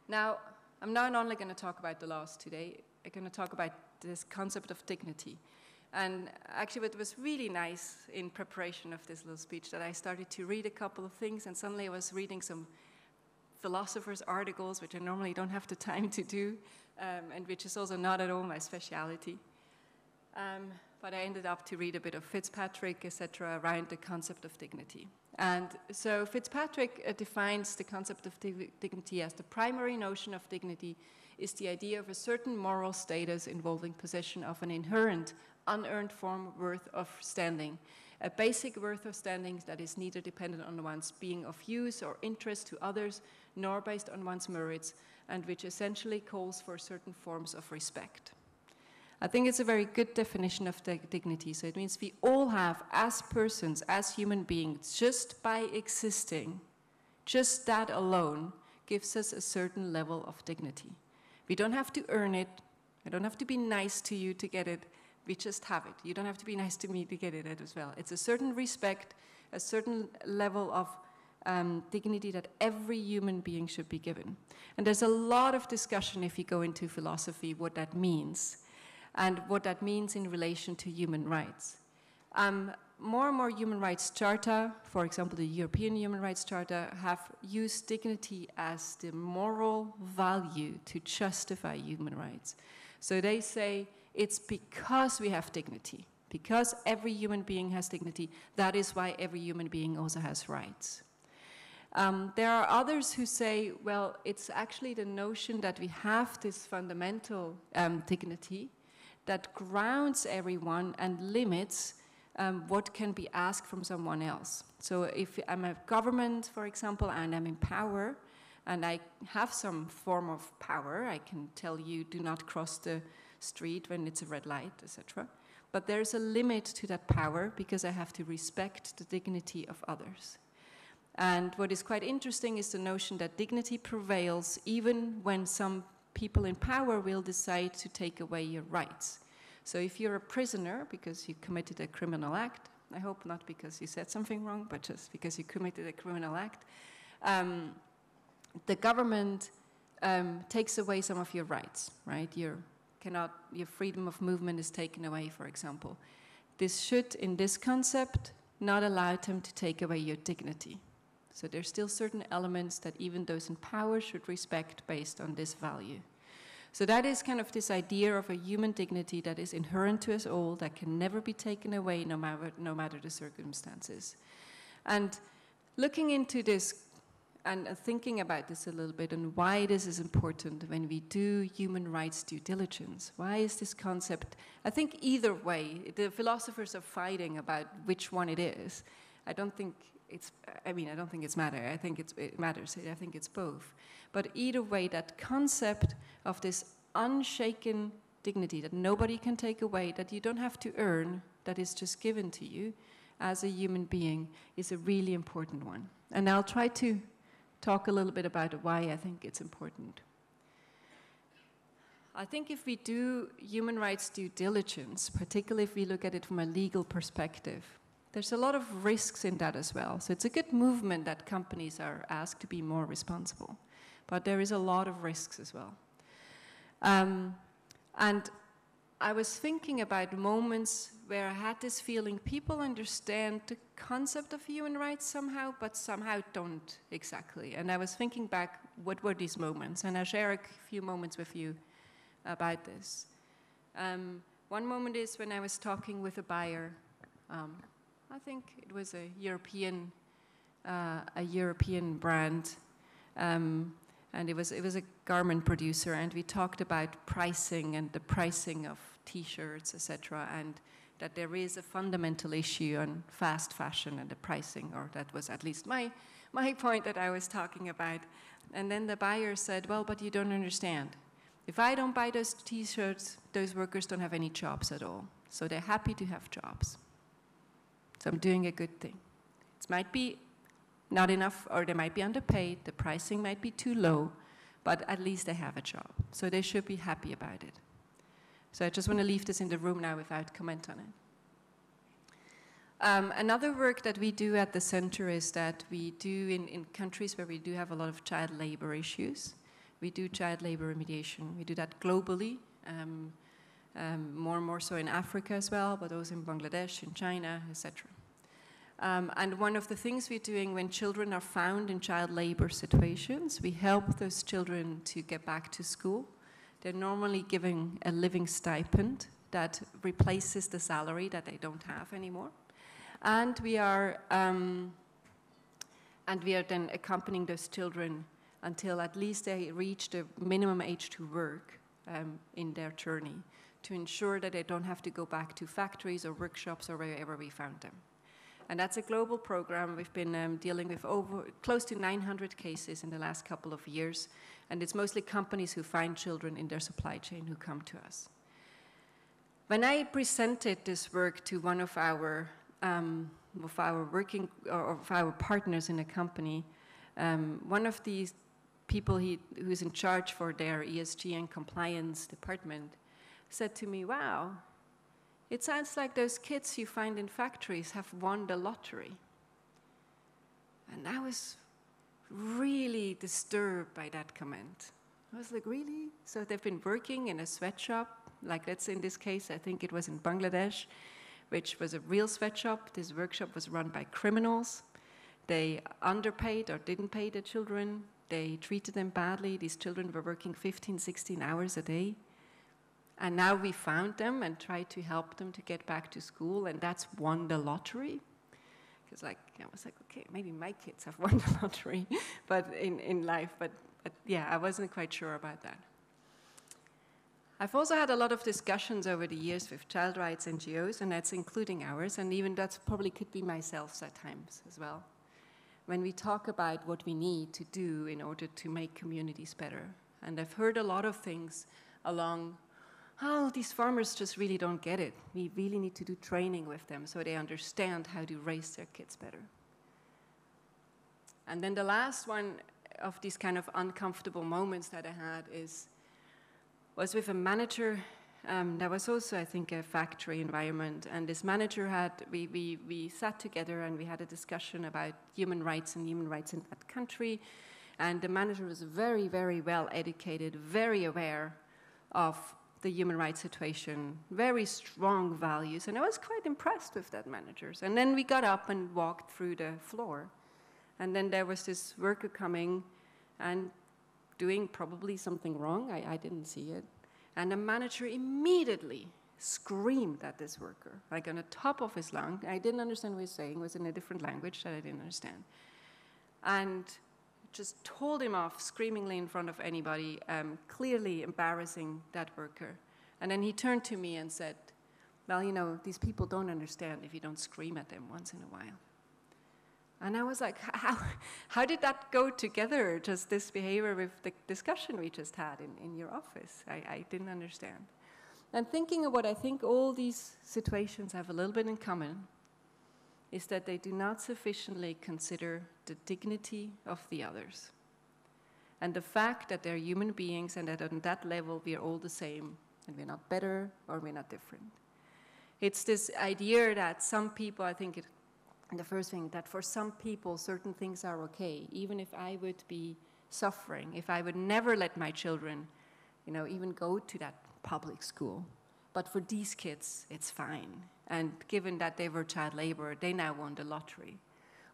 Speaker 20: Now, I'm not only going to talk about the laws today, I'm going to talk about this concept of dignity. And actually what was really nice in preparation of this little speech, that I started to read a couple of things, and suddenly I was reading some philosophers' articles, which I normally don't have the time to do, and which is also not at all my speciality. But I ended up to read a bit of Fitzpatrick, etc., around the concept of dignity. And so Fitzpatrick defines the concept of dignity as the primary notion of dignity is the idea of a certain moral status involving possession of an inherent, unearned form worth of standing, a basic worth of standing that is neither dependent on one's being of use or interest to others, nor based on one's merits, and which essentially calls for certain forms of respect. I think it's a very good definition of dignity. So it means we all have, as persons, as human beings, just by existing, just that alone gives us a certain level of dignity. We don't have to earn it. I don't have to be nice to you to get it. We just have it. You don't have to be nice to me to get it as well. It's a certain respect, a certain level of dignity that every human being should be given. And there's a lot of discussion, if you go into philosophy, what that means and what that means in relation to human rights. More and more human rights charter, for example, the European Human Rights Charter, have used dignity as the moral value to justify human rights. So they say it's because we have dignity, because every human being has dignity, that is why every human being also has rights. There are others who say, well, it's actually the notion that we have this fundamental dignity that grounds everyone and limits what can be asked from someone else. So if I'm a government, for example, and I'm in power, and I have some form of power, I can tell you do not cross the street when it's a red light, etc. But there's a limit to that power because I have to respect the dignity of others. And what is quite interesting is the notion that dignity prevails even when some people in power will decide to take away your rights. So if you're a prisoner because you committed a criminal act, I hope not because you said something wrong, but just because you committed a criminal act, the government takes away some of your rights, right? Your freedom of movement is taken away, for example. This should, in this concept, not allow them to take away your dignity. So there's still certain elements that even those in power should respect based on this value. So that is kind of this idea of a human dignity that is inherent to us all, that can never be taken away no matter the circumstances. And looking into this and thinking about this a little bit and why this is important when we do human rights due diligence, why is this concept, I think either way, the philosophers are fighting about which one it is. I don't think it's matter. I think it matters. I think it's both. But either way, that concept of this unshaken dignity that nobody can take away, that you don't have to earn, that is just given to you as a human being, is a really important one. And I'll try to talk a little bit about why I think it's important. I think if we do human rights due diligence, particularly if we look at it from a legal perspective, there's a lot of risks in that as well. So it's a good movement that companies are asked to be more responsible. But there is a lot of risks as well. And I was thinking about moments where I had this feeling people understand the concept of human rights somehow, but somehow don't exactly. And I was thinking back, what were these moments? And I'll share a few moments with you about this. One moment is when I was talking with a buyer. I think it was a European brand, and it was a garment producer, and we talked about pricing and the pricing of T-shirts, etc., and that there is a fundamental issue on fast fashion and the pricing, or that was at least my point that I was talking about. And then the buyer said, well, but you don't understand. If I don't buy those T-shirts, those workers don't have any jobs at all. So they're happy to have jobs. So I'm doing a good thing. It might be not enough, or they might be underpaid, the pricing might be too low, but at least they have a job. So they should be happy about it. So I just want to leave this in the room now without comment on it. Another work that we do at the center is that we do in countries where we do have a lot of child labor issues, we do child labor remediation. We do that globally, more and more so in Africa as well, but also in Bangladesh, in China, etc. And one of the things we're doing when children are found in child labor situations, we help those children to get back to school. They're normally given a living stipend that replaces the salary that they don't have anymore. And we are then accompanying those children until at least they reach the minimum age to work in their journey, to ensure that they don't have to go back to factories or workshops or wherever we found them. And that's a global program. We've been dealing with close to 900 cases in the last couple of years, and it's mostly companies who find children in their supply chain who come to us. When I presented this work to one of our partners in a company, one of these people who's in charge for their ESG and compliance department said to me, wow, it sounds like those kids you find in factories have won the lottery. And I was really disturbed by that comment. I was like, really? So they've been working in a sweatshop, like let's say in this case, I think it was in Bangladesh, which was a real sweatshop. This workshop was run by criminals. They underpaid or didn't pay the children. They treated them badly. These children were working 15, 16 hours a day. And now we found them and tried to help them to get back to school, and that's won the lottery. Because I was like, okay, maybe my kids have won the lottery but in life, but yeah, I wasn't quite sure about that. I've also had a lot of discussions over the years with child rights NGOs, and that's including ours, and even that's probably could be myself at times as well. When we talk about what we need to do in order to make communities better. And I've heard a lot of things along, oh, these farmers just really don't get it. We really need to do training with them so they understand how to raise their kids better. And then the last one of these kind of uncomfortable moments that I had was with a manager. That was also, I think, a factory environment. And this manager we sat together and we had a discussion about human rights and human rights in that country. And the manager was very, very well educated, very aware of the human rights situation, very strong values. And I was quite impressed with that manager. And then we got up and walked through the floor. And then there was this worker coming and doing probably something wrong. I didn't see it. And the manager immediately screamed at this worker, like on the top of his lung. I didn't understand what he was saying. It was in a different language that I didn't understand. And just told him off screamingly in front of anybody, clearly embarrassing that worker. And then he turned to me and said, well, you know, these people don't understand if you don't scream at them once in a while. And I was like, how did that go together, just this behavior with the discussion we just had in your office? I didn't understand. And thinking of what I think all these situations have a little bit in common is that they do not sufficiently consider the dignity of the others. And the fact that they're human beings and that on that level we are all the same and we're not better or we're not different. It's this idea that some people, I think the first thing, that for some people certain things are okay, even if I would be suffering, if I would never let my children, you know, even go to that public school. But for these kids, it's fine. And given that they were child labor, they now won the lottery.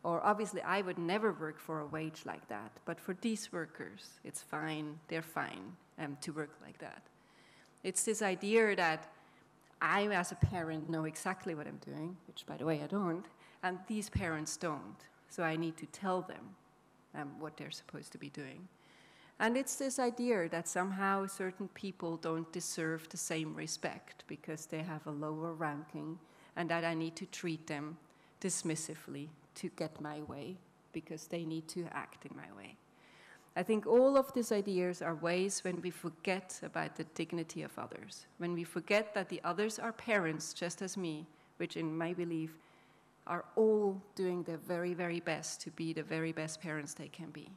Speaker 20: Or obviously, I would never work for a wage like that. But for these workers, it's fine. They're fine to work like that. It's this idea that I, as a parent, know exactly what I'm doing, which, by the way, I don't, and these parents don't. So I need to tell them what they're supposed to be doing. And it's this idea that somehow certain people don't deserve the same respect because they have a lower ranking, and that I need to treat them dismissively to get my way because they need to act in my way. I think all of these ideas are ways when we forget about the dignity of others, when we forget that the others are parents just as me, which in my belief are all doing their very, very best to be the very best parents they can be.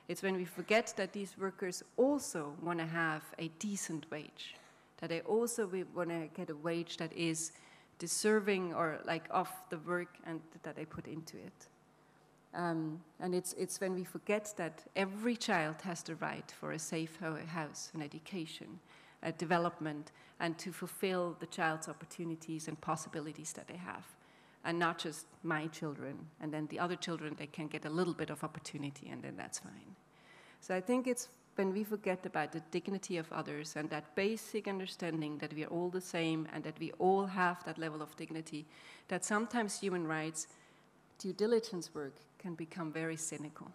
Speaker 20: It's when we forget that these workers also want to have a decent wage, that they also want to get a wage that is deserving or like of the work and that they put into it. And it's when we forget that every child has the right for a safe house, an education, a development, and to fulfill the child's opportunities and possibilities that they have. And not just my children, and then the other children, they can get a little bit of opportunity, and then that's fine. So I think it's when we forget about the dignity of others and that basic understanding that we are all the same and that we all have that level of dignity, that sometimes human rights due diligence work can become very cynical.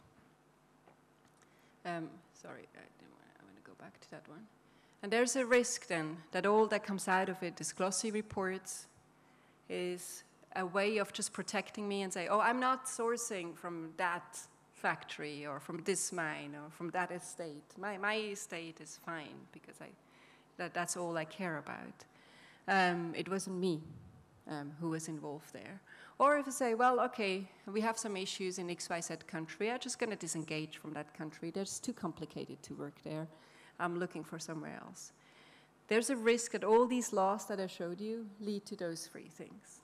Speaker 20: Sorry, I want to go back to that one. And there's a risk then that all that comes out of it is glossy reports, is a way of just protecting me and say, oh, I'm not sourcing from that factory or from this mine or from that estate. My estate is fine because that's all I care about. It wasn't me who was involved there. Or if I say, well, okay, we have some issues in XYZ country, I'm just going to disengage from that country. It's too complicated to work there. I'm looking for somewhere else. There's a risk that all these laws that I showed you lead to those three things.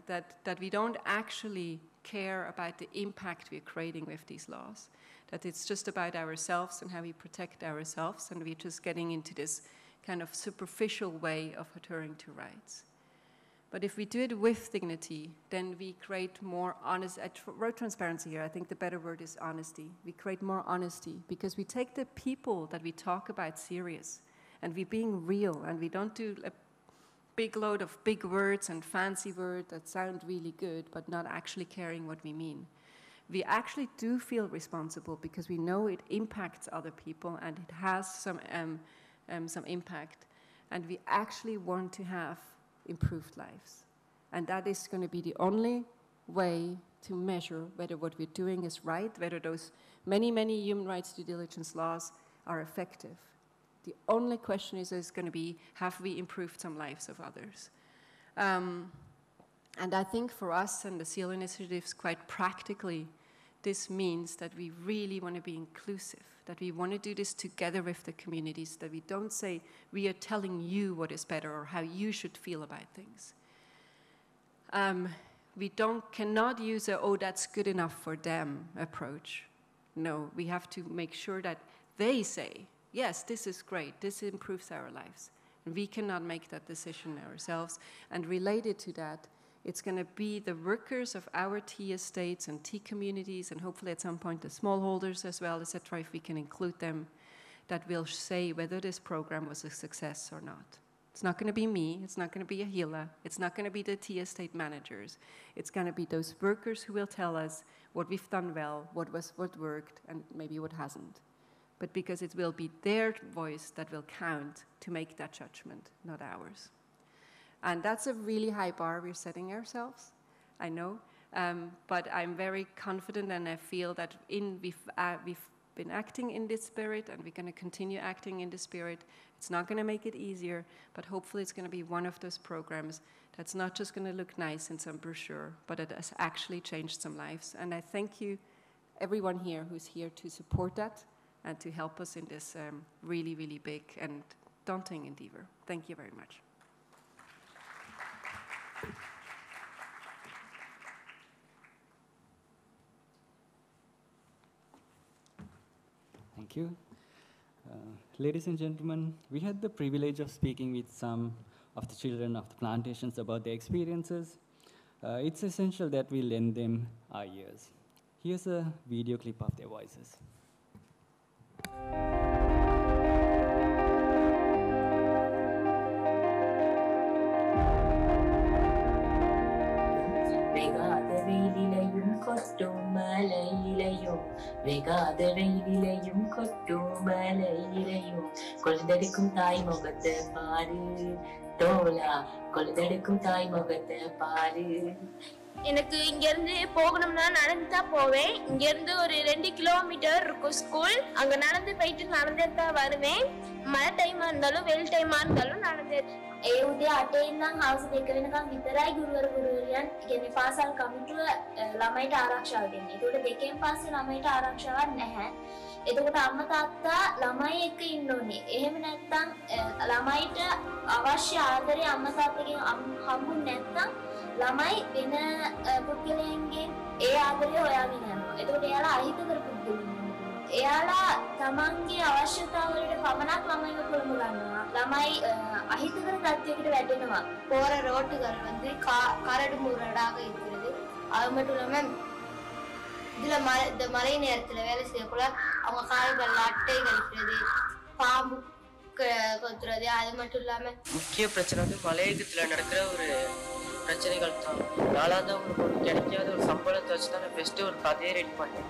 Speaker 20: that we don't actually care about the impact we're creating with these laws, that it's just about ourselves and how we protect ourselves, and we're just getting into this kind of superficial way of adhering to rights. But if we do it with dignity, then we create more honest, I wrote transparency here, I think the better word is honesty. We create more honesty because we take the people that we talk about serious, and we're being real, and we don't do a big load of big words and fancy words that sound really good, but not actually caring what we mean. We actually do feel responsible because we know it impacts other people and it has some impact, and we actually want to have improved lives. And that is going to be the only way to measure whether what we're doing is right, whether those many, many human rights due diligence laws are effective. The only question is going to be, have we improved some lives of others? And I think for us and the SEAL initiatives, quite practically, this means that we really want to be inclusive, that we want to do this together with the communities, that we don't say we are telling you what is better or how you should feel about things. We cannot use a, oh, that's good enough for them approach. No, we have to make sure that they say, yes, this is great, this improves our lives. And we cannot make that decision ourselves. And related to that, it's going to be the workers of our tea estates and tea communities, and hopefully at some point the smallholders as well, etc., if we can include them, that will say whether this program was a success or not. It's not going to be me, it's not going to be Ahila, it's not going to be the tea estate managers. It's going to be those workers who will tell us what we've done well, what worked, and maybe what hasn't. But because it will be their voice that will count to make that judgment, not ours. And that's a really high bar we're setting ourselves, I know, but I'm very confident, and I feel that we've been acting in this spirit, and we're going to continue acting in this spirit. It's not going to make it easier, but hopefully it's going to be one of those programs that's not just going to look nice in some brochure, but it has actually changed some lives. And I thank you, everyone here who's here to support that and to help us in this really, really big and daunting endeavor. Thank you very much.
Speaker 1: Thank you. Ladies and gentlemen, we had the privilege of speaking with some of the children of the plantations about their experiences. It's essential that we lend them our ears. Here's a video clip of their voices.
Speaker 21: வேகாத வெயிலையும் கொட்டும் மலையிலையும் கொழுந்தெடுக்கும் தாய் முகத்தை பாரு தோலா கொழுந்தெடுக்கும் தாய் முகத்தை பாரு.
Speaker 22: எனக்கு இங்கேருந்து போகணும்னா நடந்து தான் போவேன். இங்கேருந்து ஒரு 2 கிலோமீட்டர் இருக்கும் ஸ்கூல். அங்கே நடந்து போயிட்டு நடந்தே தான் வருவேன். මල ටයිම් වන්දලු වෙල් ටයිම් වන්දලු නනදේ ඒ උදේ 8 ඉඳන් හවස 2 වෙනකම් විතරයි ගුරුවරු ගුරුවරියන් කියන්නේ පාසල් කමිටුව ළමයිට ආරක්ෂාව දෙන්නේ. ඒකට දෙකෙන් පස්සේ ළමයිට ආරක්ෂාවක් නැහැ. එතකොට අම්මා තාත්තා ළමයි එක්ක ඉන්න ඕනේ. එහෙම නැත්නම් ළමයිට අවශ්‍ය ආදරය අම්මා තාත්තගෙන් හම්බුනේ නැත්නම් ළමයි වෙන පුද්ගලයන්ගෙන් ඒ ආදරය හොයාගෙන යනවා. එතකොට එයාලා අහිතකර පුද්ගලයන්. එයාලා තමන්ගේ අවශ්‍යතාවවලට පමණක් ළමයිව කොළඹ ගන්නවා. ළමයි අහිතකර තත්ත්වයකට වැටෙනවා. போற ரோட்டுகள் வந்து கரடு முரடாக இருக்கிறது. அது மட்டும் இல்லாம இதுல இந்த மழை நேரத்துல வேலை செய்யக்குள்ள அவங்க கால்கள் அட்டை கழிக்கிறது, பாம்பு கொத்துறது, அது மட்டும் இல்லாம
Speaker 23: முக்கிய பிரச்சனை வந்து மலையகத்துல நடக்கிற ஒரு பிரச்சனைகள் தான். நாளாக அவங்களுக்கு ஒரு கிடைக்காத ஒரு சம்பளத்தை வச்சு தான் நான் ஃபஸ்ட்டு ஒரு கதையை ரெடி பண்ணேன்.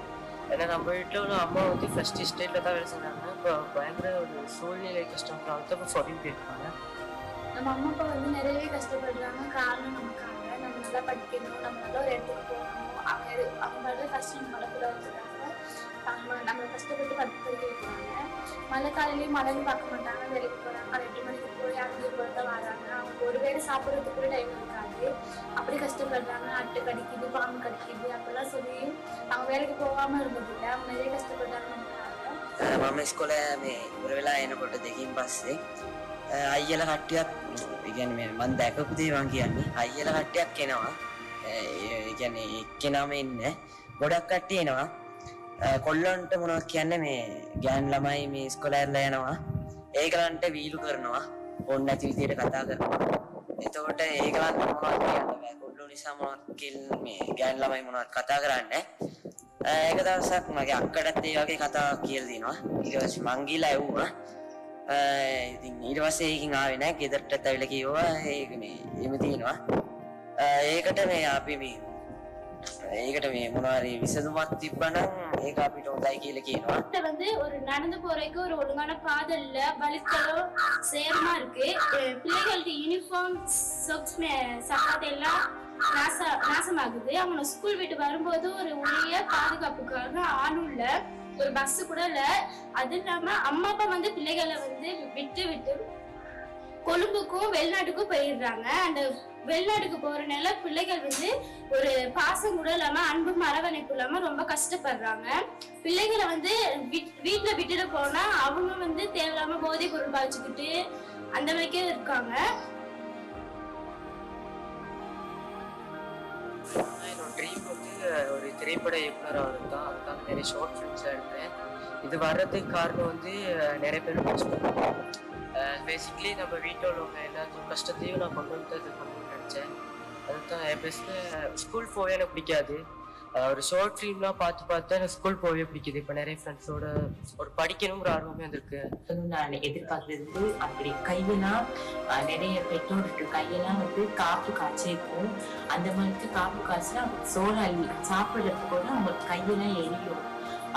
Speaker 23: ஏன்னா நம்ம வீட்டில் உள்ள அம்மா வந்து ஃபஸ்ட்டு ஸ்டேட்டில் தான் வேலை செஞ்சாங்க. இப்போ பயங்கர ஒரு சூழ்நிலை கஷ்டம்னால தான் இப்போ ஃபாரின் போயிருக்காங்க.
Speaker 22: நம்ம அம்மா அப்பா வந்து நிறையவே கஷ்டப்படுறாங்க. காரணம் நமக்காக நம்ம நல்லா படிக்கணும், நம்ம நல்லா ஒரு இடத்துக்கு போகணும், அவங்க ஃபஸ்ட்டு நம்ம வளர்க்குறதுக்காக நம்மளை கஷ்டப்பட்டு படிக்க வைக்கிறாங்க. மழை காலையிலேயும் மழைன்னு பார்க்க மாட்டாங்க, வேலைக்கு போகிறாங்க. 8 மணிக்கு போய் 5 போல வராங்க. அவங்க ஒரு வேளை சாப்பிட்றதுக்கு கூட டைம் இருக்காது. அப்படி கஷ்டப்படுறாங்க. அட்டை கடிக்குது, பாம்பு கடிக்குது அப்பெல்லாம் சொல்லி அவங்க வேலைக்கு போகாமல் இருந்ததில்லை. அவங்க நிறைய கஷ்டப்படுறாங்க.
Speaker 23: මම ඉස්කෝලේ මේ ඉවර වෙලා එනකොට දෙකින් පස්සේ අයියලා කට්ටියක් ඒ කියන්නේ මම දැකපු දේ මං කියන්නේ අයියලා කට්ටියක් එනවා. ඒ කියන්නේ එක්කෙනාම ඉන්නේ. ගොඩක් කට්ටිය එනවා. කොල්ලන්ට මොනවද කියන්නේ මේ ගෑන් ළමයි මේ ඉස්කෝලේ යනවා. ඒගලන්ට වීලු කරනවා. ඕන නැති විදියට කතා කරනවා. එතකොට ඒගලන්ට මොනවද කියන්න බෑ. කොල්ලෝ නිසා මොනවද මේ ගෑන් ළමයි මොනවද කතා කරන්නේ. ඒක දවසක් මගේ අක්කටත් ඒ වගේ කතාවක් කියලා දෙනවා. ඊට පස්සේ මං ගිහලා ඇහුවා. ඉතින් ඊට පස්සේ ඒකින් ආවේ නැහැ. ගෙදරටත් ඇවිල්ලා කිව්වා ඒක මේ එහෙම තියෙනවා. ඒකට මේ අපි මේ ඒකට මේ මොනවාරි විසඳුමක් තිබ්බනම් ඒක අපිට හොඳයි කියලා කියනවා.
Speaker 2: வந்து ஒரு நடந்து போறதுக்கு ஒரு ஒழுங்கான பாதை இல்ல, வழுக்கலோ சேரமா இருக்கு. பிள்ளைகளுக்கு யூனிஃபார்ம் சாக்ஸ் சப்பாத்து எல்லாம் நாசமாகுது. அவங்க ஸ்கூல் விட்டு வரும்போது ஒரு உரிய பாதுகாப்புக்காக ஆளும் இல்ல, ஒரு பஸ் கூட இல்ல. அது இல்லாம அம்மா அப்பா வந்து பிள்ளைகளை வந்து விட்டு கொழும்புக்கும் வெளிநாட்டுக்கும் போயிடுறாங்க. அந்த வெளிநாட்டுக்கு போறனால பிள்ளைகள் வந்து ஒரு பாசம் கூட இல்லாம அன்பும் அரவணைப்பு இல்லாம ரொம்ப கஷ்டப்படுறாங்க. பிள்ளைகளை வந்து வீட்டுல விட்டுட்டு போனா அவங்க வந்து தேவையில்லாம போதைப் பொருள் பாய்ச்சிக்கிட்டு அந்த மாதிரிக்கே இருக்காங்க.
Speaker 23: என்னோட ட்ரீம் வந்து ஒரு திரைப்பட இயக்குனராக இருந்தா அதுக்காக நிறைய ஷார்ட் ஃபிலிம்ஸ் எடுத்தேன். இது வர்றதுக்கு காரணம் வந்து நிறைய பேர் பேசிக்லி நம்ம வீட்டில் உள்ளவங்க எல்லாத்தையும் கஷ்டத்தையும் நான் கொண்டு வந்து அது பண்ணணும்னு நினச்சேன். அதுதான் என் பெஸ்ட்டில் ஸ்கூல் போகவே எனக்கு பிடிக்காது. ஒரு ஷார்ட் ஃபிலிம்லாம் பார்த்து எனக்கு ஸ்கூல் போகவே பிடிக்குது. இப்போ நிறைய ஃப்ரெண்ட்ஸோட ஒரு படிக்கணுங்கிற ஆர்வமே வந்திருக்கு.
Speaker 21: நான் எதிர்பார்க்கறது அப்படி கையெல்லாம் நிறைய பெற்றோருக்கு கையெல்லாம் வந்து காப்பு காய்ச்சிருக்கும். அந்த மாதிரி காப்பு காய்ச்சினா சோறு அள்ளி சாப்பிட்றதுக்கு கூட அவங்களுக்கு கையெல்லாம் எரியும்.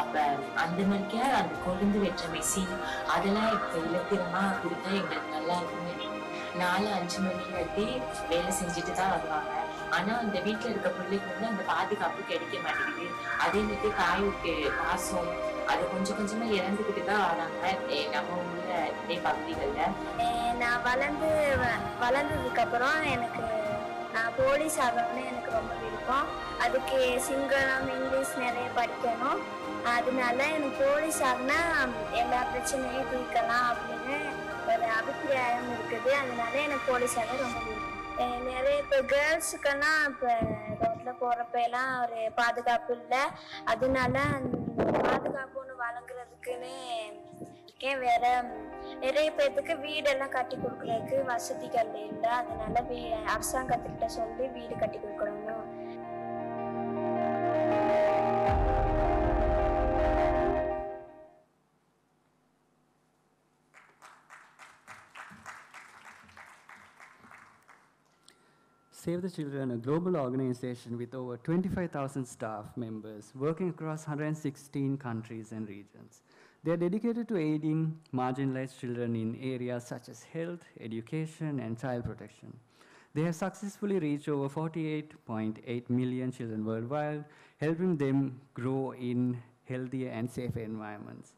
Speaker 21: அப்ப அந்த மாதிரிக்கே அந்த கொழுந்து வெற்ற மெஷின் அதெல்லாம் இப்ப இலத்திரமா கொடுத்தா எங்களுக்கு நல்லா இருக்குன்னு 4-5 மணி வட்டி வேலை செஞ்சுட்டு தான் வருவாங்க. ஆனா அந்த வீட்டுல இருக்க பிள்ளைக்கு வந்து அந்த பாதுகாப்பு கிடைக்க மாட்டேங்குது. அதே மாதிரி தாயுக்கு பாசம் அது கொஞ்சம் கொஞ்சமா இறந்துக்கிட்டு தான் வராங்க நம்ம ஊர்ல இதே பகுதிகள்ல.
Speaker 22: நான் வளர்ந்ததுக்கு அப்புறம் எனக்கு நான் போலீஸ் ஆகணும்னு எனக்கு ரொம்ப விருப்பம். அதுக்கு சிங்களம் இங்கிலீஷ் நிறைய படிக்கணும். அதனால எனக்கு போலீஸ் ஆகினா எல்லா பிரச்சனையும் தீர்க்கலாம் அப்படின்னு ஒரு அபிப்பிராயம் இருக்குது. அதனால எனக்கு போலீஸ் ஆக ரொம்ப விருப்பம். நிறைய இப்போ கேர்ள்ஸுக்கெல்லாம் இப்போ ரோட்டில் போகிறப்ப எல்லாம் ஒரு பாதுகாப்பு இல்லை. அதனால பாதுகாப்பு ஒன்று வழங்குறதுக்குன்னு இருக்கேன். வேற நிறைய பேர்த்துக்கு வீடெல்லாம் கட்டி கொடுக்குறதுக்கு வசதிகள் இல்லை. அதனால அரசாங்கத்துக்கிட்ட சொல்லி வீடு கட்டி கொடுக்கணும்.
Speaker 1: Save the Children, a global organization with over 25,000 staff members working across 116 countries and regions. They are dedicated to aiding marginalized children in areas such as health, education, and child protection. They have successfully reached over 48.8 million children worldwide, helping them grow in healthier and safer environments.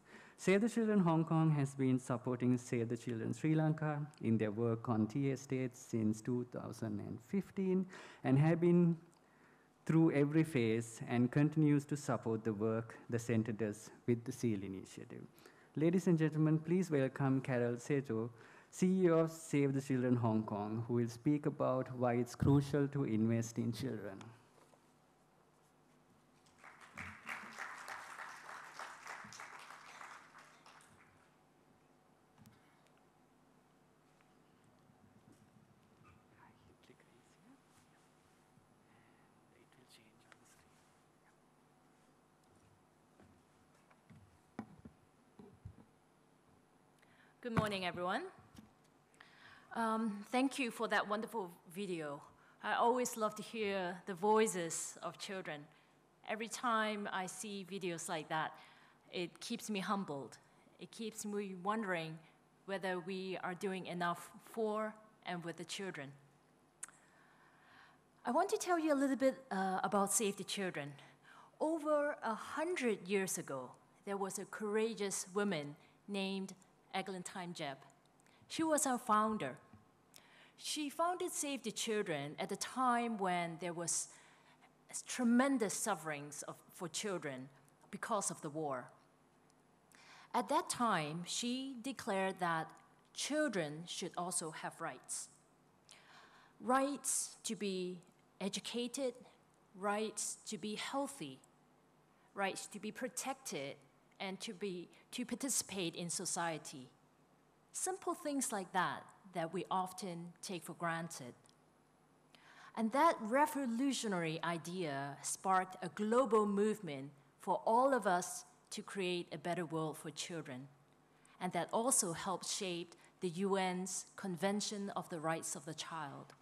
Speaker 1: Save the Children Hong Kong has been supporting Save the Children Sri Lanka in their work on tea estates since 2015 and have been through every phase and continues to support the work the center does with the SEAL initiative. Ladies and gentlemen, please welcome Carol Sejo, CEO of Save the Children Hong Kong, who will speak about why it's crucial to invest in children.
Speaker 4: Good morning, everyone. Thank you for that wonderful video. I always love to hear the voices of children. Every time I see videos like that, it keeps me humbled. It keeps me wondering whether we are doing enough for and with the children. I want to tell you a little bit about Save the Children. Over 100 years ago, there was a courageous woman named Eglantine Jebb. She was our founder. She founded Save the Children at a time when there was tremendous sufferings for children because of the war. At that time, she declared that children should also have rights. Rights to be educated, rights to be healthy, rights to be protected, and to participate in society. Simple things like that we often take for granted. And that revolutionary idea sparked a global movement for all of us to create a better world for children. And that also helped shape the UN's Convention of the Rights of the Child.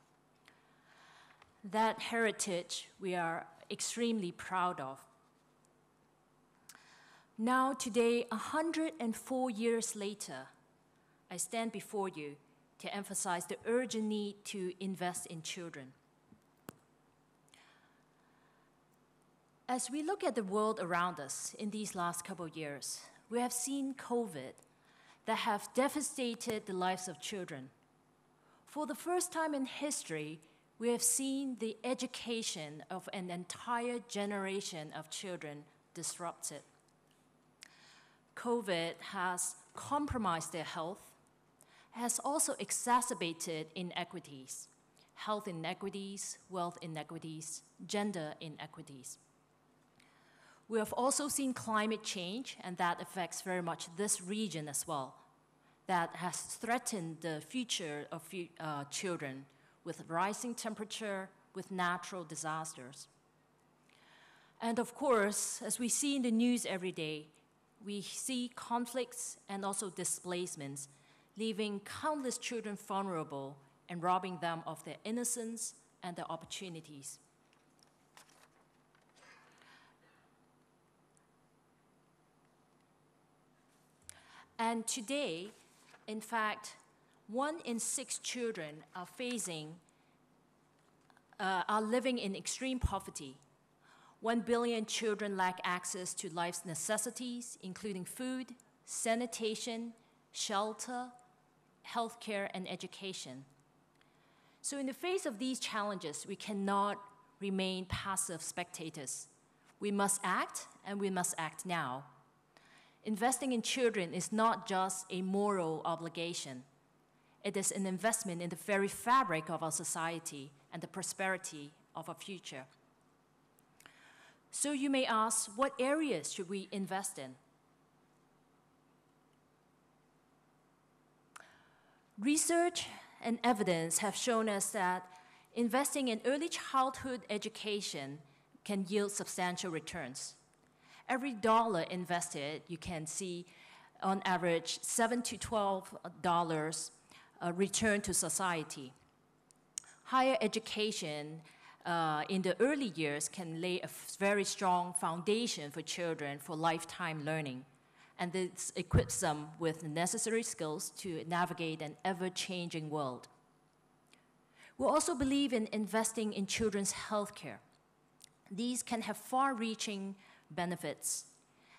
Speaker 4: That heritage we are extremely proud of. Now, today, 104 years later, I stand before you to emphasize the urgent need to invest in children. As we look at the world around us in these last couple of years, we have seen COVID that have devastated the lives of children. For the first time in history, we have seen the education of an entire generation of children disrupted. COVID has compromised their health, has also exacerbated inequities, health inequities, wealth inequities, gender inequities. We have also seen climate change, and that affects very much this region as well. That has threatened the future of children with rising temperature, with natural disasters. And of course, as we see in the news every day, we see conflicts and also displacements, leaving countless children vulnerable and robbing them of their innocence and their opportunities. And today, in fact, 1 in 6 children are living in extreme poverty. 1 billion children lack access to life's necessities, including food, sanitation, shelter, healthcare, and education. So in the face of these challenges, we cannot remain passive spectators. We must act, and we must act now. Investing in children is not just a moral obligation. It is an investment in the very fabric of our society and the prosperity of our future. So you may ask, what areas should we invest in? Research and evidence have shown us that investing in early childhood education can yield substantial returns. Every dollar invested, you can see on average $7 to $12 return to society. Higher education in the early years can lay a very strong foundation for children for lifetime learning, and this equips them with the necessary skills to navigate an ever-changing world. We also believe in investing in children's healthcare. These can have far-reaching benefits.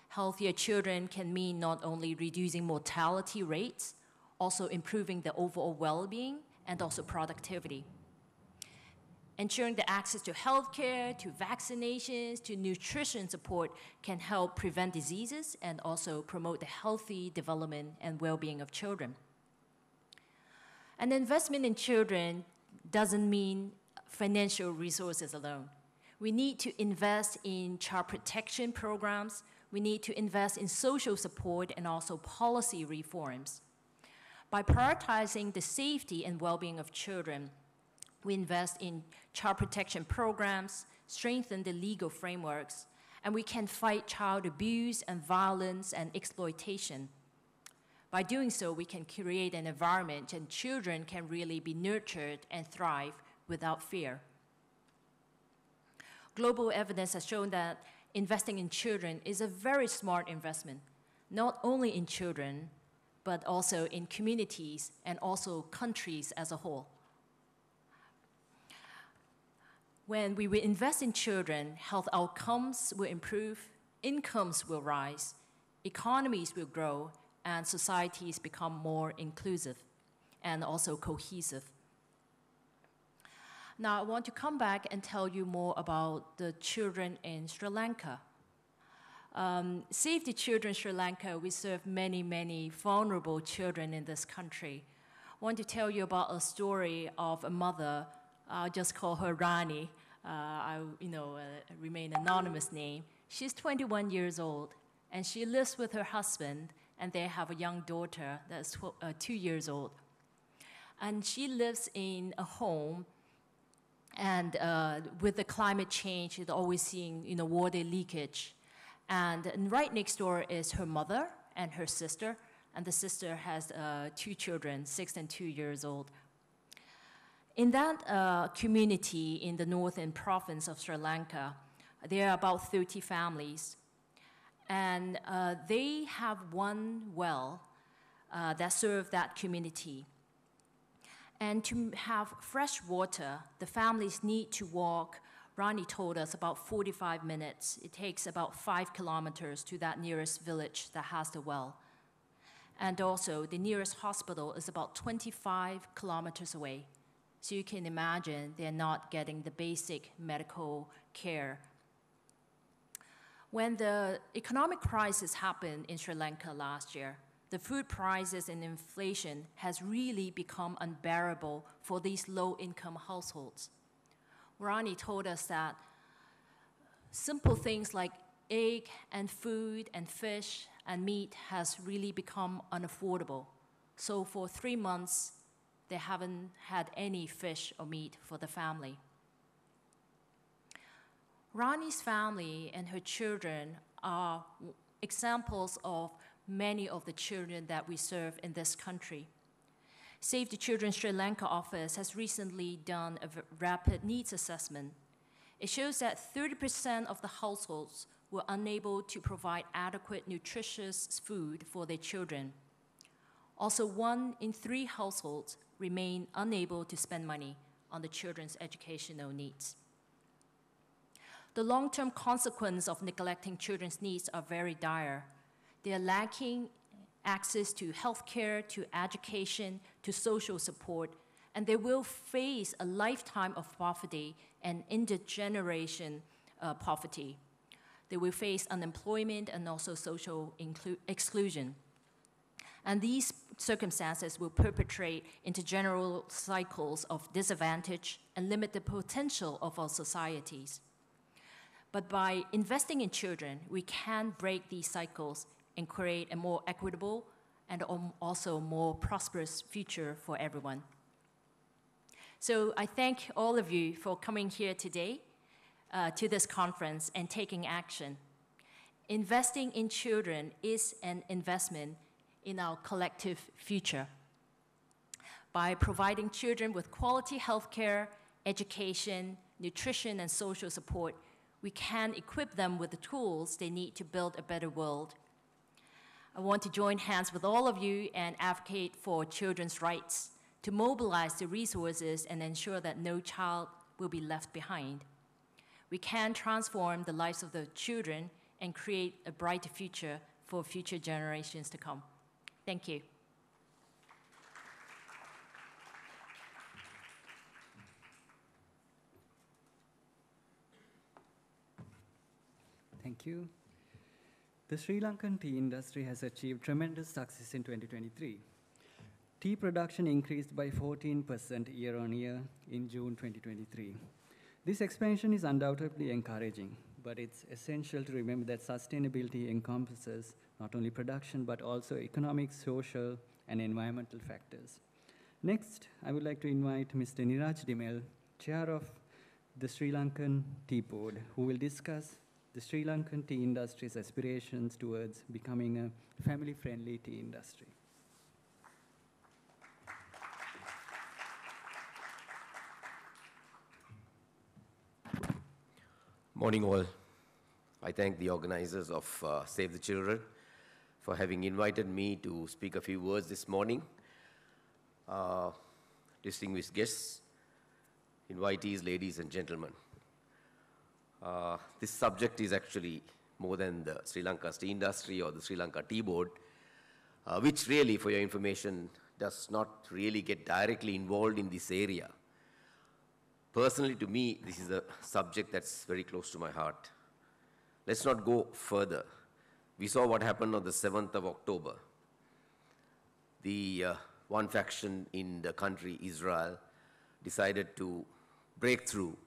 Speaker 4: Healthier children can mean not only reducing mortality rates, also improving the overall well-being and also productivity. Ensuring the access to healthcare, to vaccinations, to nutrition support can help prevent diseases and also promote the healthy development and well-being of children. An investment in children doesn't mean financial resources alone. We need to invest in child protection programs. We need to invest in social support and also policy reforms. By prioritizing the safety and well-being of children, we invest in child protection programs, strengthen the legal frameworks, and we can fight child abuse and violence and exploitation. By doing so, we can create an environment and children can really be nurtured and thrive without fear. Global evidence has shown that investing in children is a very smart investment, not only in children, but also in communities and also countries as a whole. When we will invest in children, health outcomes will improve, incomes will rise, economies will grow, and societies become more inclusive and also cohesive. Now, I want to come back and tell you more about the children in Sri Lanka. Save the Children Sri Lanka, we serve many, many vulnerable children in this country. I want to tell you about a story of a mother. I'll just call her Rani. Remain anonymous name. She's 21 years old, and she lives with her husband, and they have a young daughter that's 2 years old. And she lives in a home, and with the climate change, it's always seeing water leakage. And right next door is her mother and her sister, and the sister has 2 children, 6 and 2 years old. In that community in the northern province of Sri Lanka, there are about 30 families, and they have one well that serves that community. And to have fresh water, the families need to walk, Rani told us, about 45 minutes. It takes about 5 kilometers to that nearest village that has the well. And also, the nearest hospital is about 25 kilometers away. So you can imagine they're not getting the basic medical care. When the economic crisis happened in Sri Lanka last year, the food prices and inflation has really become unbearable for these low-income households. Rani told us that simple things like egg and food and fish and meat has really become unaffordable. So for 3 months, they haven't had any fish or meat for the family. Rani's family and her children are examples of many of the children that we serve in this country. Save the Children Sri Lanka office has recently done a rapid needs assessment. It shows that 30% of the households were unable to provide adequate nutritious food for their children. Also, 1 in 3 households remain unable to spend money on the children's educational needs. The long-term consequences of neglecting children's needs are very dire. They are lacking access to healthcare, to education, to social support, and they will face a lifetime of poverty and intergeneration poverty. They will face unemployment and also social exclusion. And these circumstances will perpetrate into general cycles of disadvantage and limit the potential of our societies. But by investing in children, we can break these cycles and create a more equitable and also more prosperous future for everyone. So I thank all of you for coming here today to this conference and taking action. Investing in children is an investment in our collective future. By providing children with quality healthcare, education, nutrition, and social support, we can equip them with the tools they need to build a better world. I want to join hands with all of you and advocate for children's rights, to mobilize the resources and ensure that no child will be left behind. We can transform the lives of the children and create a brighter future for future generations to come. Thank you.
Speaker 1: Thank you. The Sri Lankan tea industry has achieved tremendous success in 2023. Tea production increased by 14% year-on-year in June 2023. This expansion is undoubtedly encouraging, but it's essential to remember that sustainability encompasses not only production, but also economic, social, and environmental factors. Next, I would like to invite Mr. Niraj Dimel, Chair of the Sri Lankan Tea Board, who will discuss the Sri Lankan tea industry's aspirations towards becoming a family-friendly tea industry.
Speaker 5: Morning all. I thank the organizers of Save the Children for having invited me to speak a few words this morning. Distinguished guests, invitees, ladies and gentlemen. This subject is actually more than the Sri Lanka's tea industry or the Sri Lanka Tea Board, which really, for your information, does not really get directly involved in this area. Personally, to me, this is a subject that's very close to my heart. Let's not go further. We saw what happened on the 7th of October. The one faction in the country, Israel, decided to break through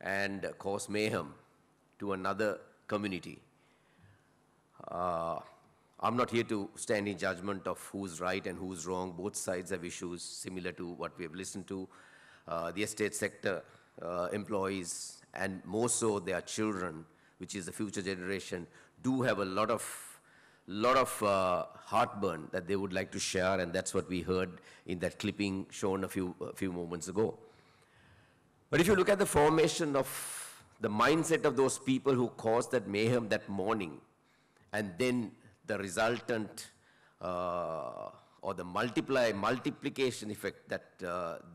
Speaker 5: and cause mayhem to another community. I'm not here to stand in judgment of who's right and who's wrong. Both sides have issues similar to what we have listened to. The estate sector employees, and more so their children, which is the future generation, do have a lot of heartburn that they would like to share, and that's what we heard in that clipping shown a few moments ago. But if you look at the formation of the mindset of those people who caused that mayhem that morning, and then the resultant or the multiplication effect that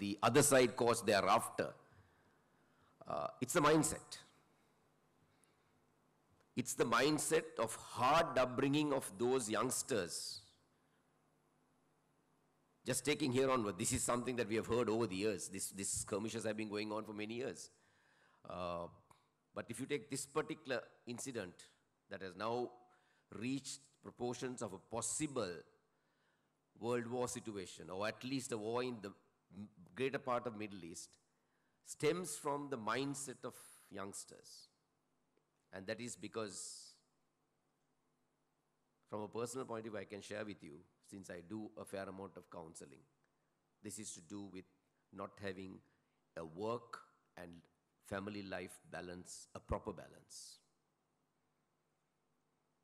Speaker 5: the other side caused thereafter, it's the mindset. It's the mindset of hard upbringing of those youngsters. Just taking here onward, this is something that we have heard over the years. These skirmishes have been going on for many years. But if you take this particular incident that has now reached proportions of a possible world war situation, or at least a war in the greater part of Middle East, stems from the mindset of youngsters. And that is because, from a personal point of view, I can share with you, since I do a fair amount of counseling, this is to do with not having a work and family life balance, a proper balance.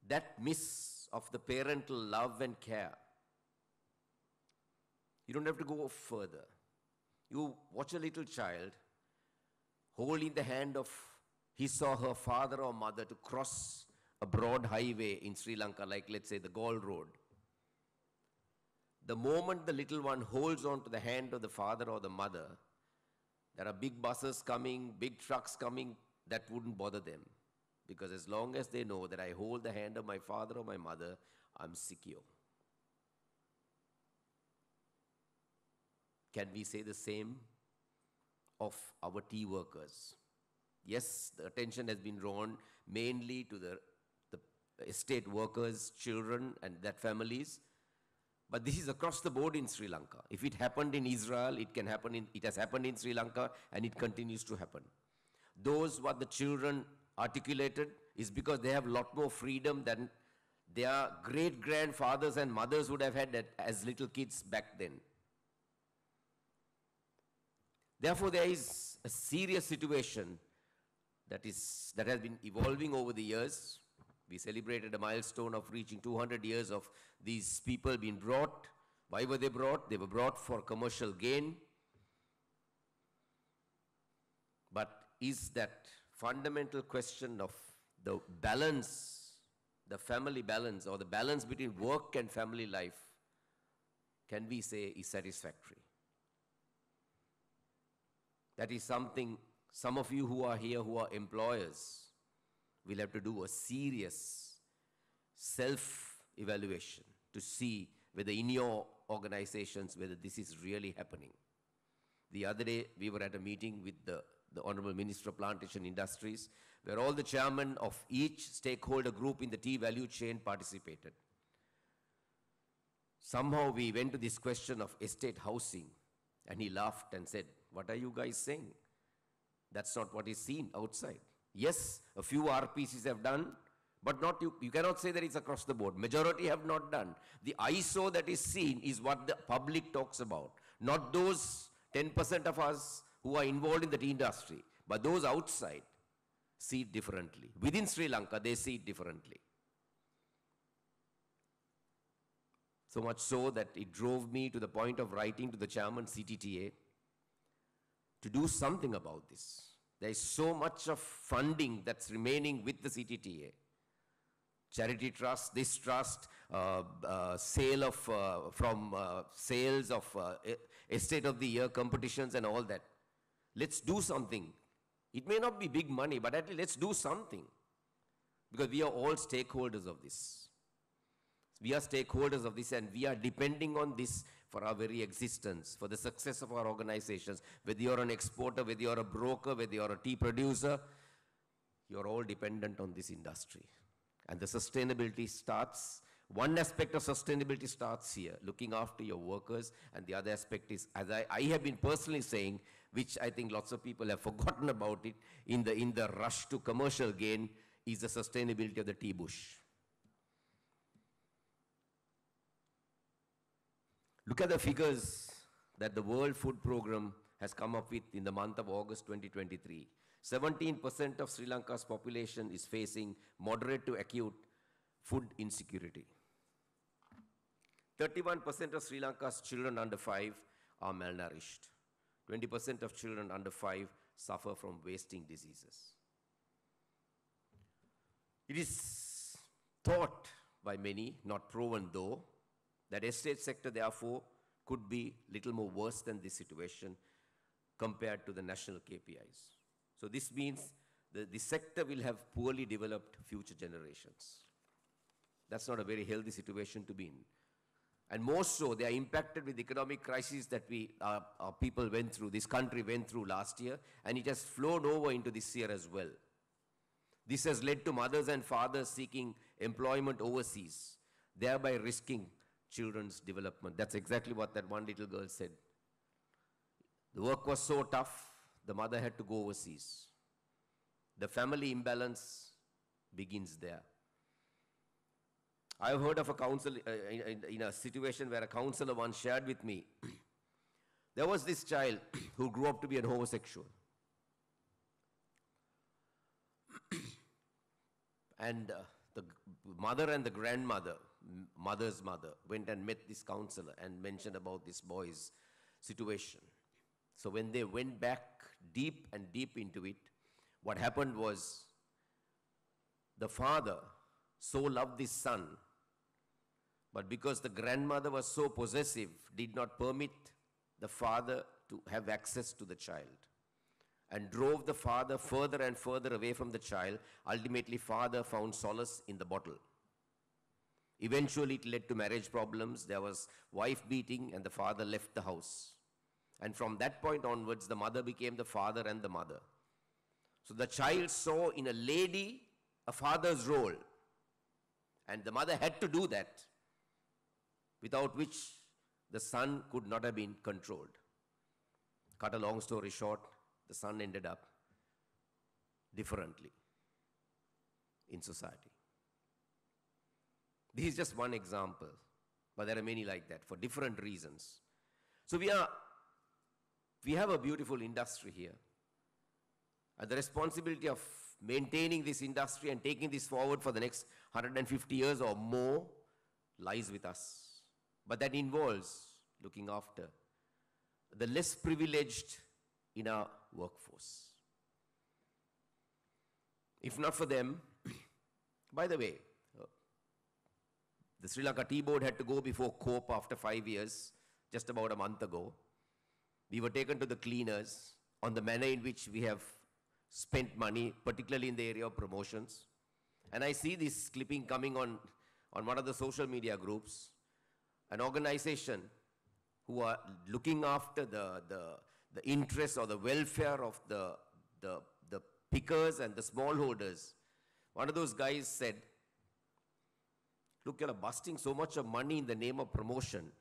Speaker 5: That miss of the parental love and care, you don't have to go further. You watch a little child holding the hand of his or her father or mother to cross a broad highway in Sri Lanka, like let's say the Gaul Road. The moment the little one holds on to the hand of the father or the mother, there are big buses coming, big trucks coming, that wouldn't bother them. Because as long as they know that I hold the hand of my father or my mother, I'm secure. Can we say the same of our tea workers? Yes, the attention has been drawn mainly to the estate workers, children, and their families. But this is across the board in Sri Lanka. If it happened in Israel, it has happened in Sri Lanka, and it continues to happen. Those what the children articulated is because they have a lot more freedom than their great-grandfathers and mothers would have had as little kids back then. Therefore, there is a serious situation that has been evolving over the years. We celebrated a milestone of reaching 200 years of these people being brought. Why were they brought? They were brought for commercial gain. But is that fundamental question of the balance, the family balance, or the balance between work and family life, can we say is satisfactory? That is something some of you who are here who are employers will have to do a serious self-evaluation to see whether in your organizations, whether this is really happening. The other day, we were at a meeting with the Honorable Minister of Plantation Industries, where all the chairmen of each stakeholder group in the tea value chain participated. Somehow we went to this question of estate housing, and he laughed and said, "What are you guys saying? That's not what is seen outside." Yes, a few RPCs have done, but not you cannot say that it's across the board. Majority have not done. The ISO that is seen is what the public talks about, not those 10% of us who are involved in the tea industry, but those outside see it differently. Within Sri Lanka, they see it differently. So much so that it drove me to the point of writing to the chairman CTTA to do something about this. There is so much of funding that's remaining with the CTTA. Charity trust, this trust, sale of, sales of estate of the year competitions and all that. Let's do something. It may not be big money, but at least let's do something. Because we are all stakeholders of this. We are stakeholders of this, and we are depending on this for our very existence, for the success of our organizations. Whether you're an exporter, whether you're a broker, whether you're a tea producer, you're all dependent on this industry. And the sustainability starts, one aspect of sustainability starts here, looking after your workers, and the other aspect is, as I have been personally saying, which I think lots of people have forgotten about it, in the rush to commercial gain, is the sustainability of the tea bush. Look at the figures that the World Food Programme has come up with in the month of August 2023. 17% of Sri Lanka's population is facing moderate to acute food insecurity. 31% of Sri Lanka's children under 5 are malnourished. 20% of children under 5 suffer from wasting diseases. It is thought by many, not proven though, that estate sector therefore could be little more worse than this situation compared to the national KPIs. So this means the sector will have poorly developed future generations. That's not a very healthy situation to be in. And more so, they are impacted with the economic crisis that our people went through, this country went through last year, and it has flown over into this year as well. This has led to mothers and fathers seeking employment overseas, thereby risking children's development. That's exactly what that one little girl said. The work was so tough, the mother had to go overseas. The family imbalance begins there. I've heard of a counsel in a situation where a counselor once shared with me, there was this child who grew up to be a homosexual. And the mother and the grandmother, mother's mother, went and met this counselor and mentioned about this boy's situation. So when they went back deep and deep into it, what happened was the father so loved this son, but because the grandmother was so possessive, did not permit the father to have access to the child, and drove the father further and further away from the child. Ultimately, father found solace in the bottle. Eventually, it led to marriage problems. There was wife beating, and the father left the house. And from that point onwards, the mother became the father and the mother. So the child saw in a lady a father's role, and the mother had to do that, without which the son could not have been controlled. Cut a long story short, the son ended up differently in society. This is just one example, but there are many like that for different reasons. So we have a beautiful industry here, and the responsibility of maintaining this industry and taking this forward for the next 150 years or more lies with us. But that involves looking after the less privileged in our workforce. If not for them, by the way, the Sri Lanka Tea Board had to go before COPE after 5 years, just about a month ago. We were taken to the cleaners on the manner in which we have spent money, particularly in the area of promotions. And I see this clipping coming on one of the social media groups, an organization who are looking after the interests or the welfare of the pickers and the smallholders. One of those guys said, look, you're busting so much of money in the name of promotion.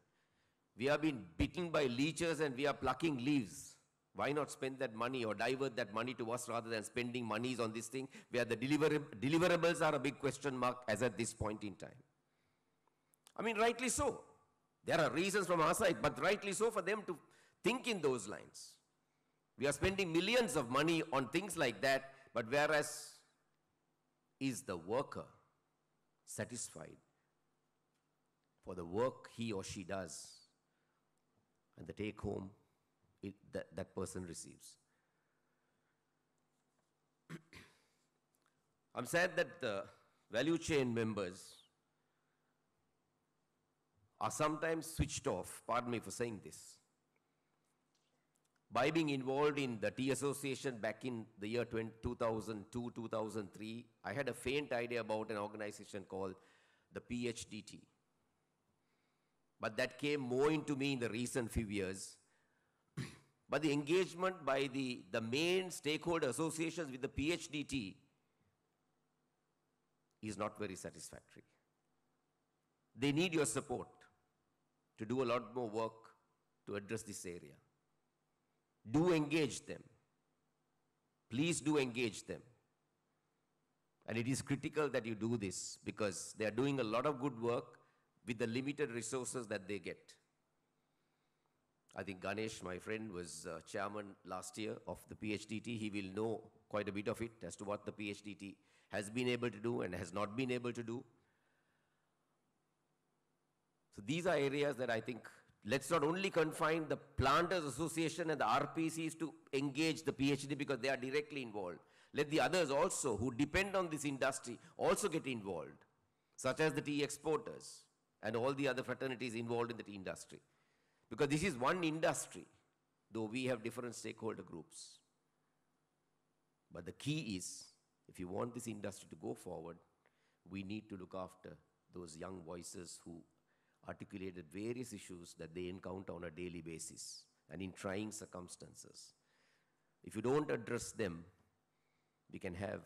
Speaker 5: We are being bitten by leeches and we are plucking leaves. Why not spend that money or divert that money to us rather than spending monies on this thing where the deliverables are a big question mark as at this point in time? I mean, rightly so. There are reasons from our side, but rightly so for them to think in those lines. We are spending millions of money on things like that, but whereas is the worker satisfied for the work he or she does and the take home that person receives? I'm sad that the value chain members are sometimes switched off, pardon me for saying this. By being involved in the Tea Association back in the year 2002, 2003, I had a faint idea about an organization called the PhDT. But that came more into me in the recent few years. But the engagement by the main stakeholder associations with the PhDT is not very satisfactory. They need your support to do a lot more work to address this area. Do engage them. Please do engage them. And it is critical that you do this because they are doing a lot of good work with the limited resources that they get. I think Ganesh, my friend, was chairman last year of the PHDT. He will know quite a bit of it as to what the PHDT has been able to do and has not been able to do. So these are areas that I think, let's not only confine the Planters Association and the RPCs to engage the PhD because they are directly involved. Let the others also who depend on this industry also get involved, such as the tea exporters and all the other fraternities involved in the tea industry. Because this is one industry, though we have different stakeholder groups. But the key is, if you want this industry to go forward, we need to look after those young voices who articulated various issues that they encounter on a daily basis and in trying circumstances. If you don't address them, we can have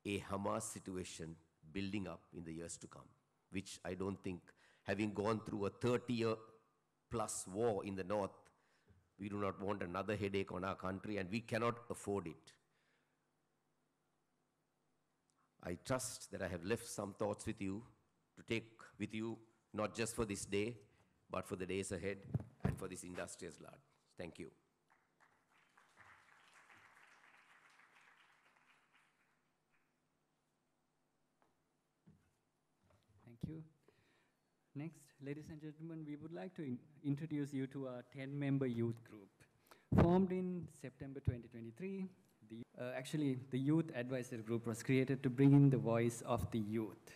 Speaker 5: a Hamas situation building up in the years to come, which I don't think, having gone through a 30-year-plus war in the north, we do not want another headache on our country, and we cannot afford it. I trust that I have left some thoughts with you to take with you, not just for this day, but for the days ahead and for this industry as large. Thank you.
Speaker 1: Thank you. Next, ladies and gentlemen, we would like to introduce you to our 10-member youth group. Formed in September 2023, actually the Youth Advisory Group was created to bring in the voice of the youth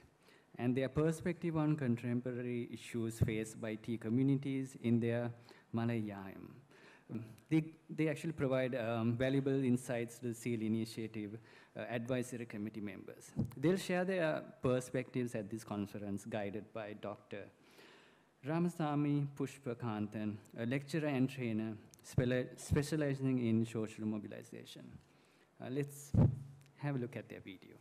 Speaker 1: and their perspective on contemporary issues faced by tea communities in their Malayayam. They actually provide valuable insights to the SEAL Initiative Advisory Committee members. They'll share their perspectives at this conference, guided by Dr. Ramasamy Pushpakanthan, a lecturer and trainer specializing in social mobilization. Let's have a look at their video.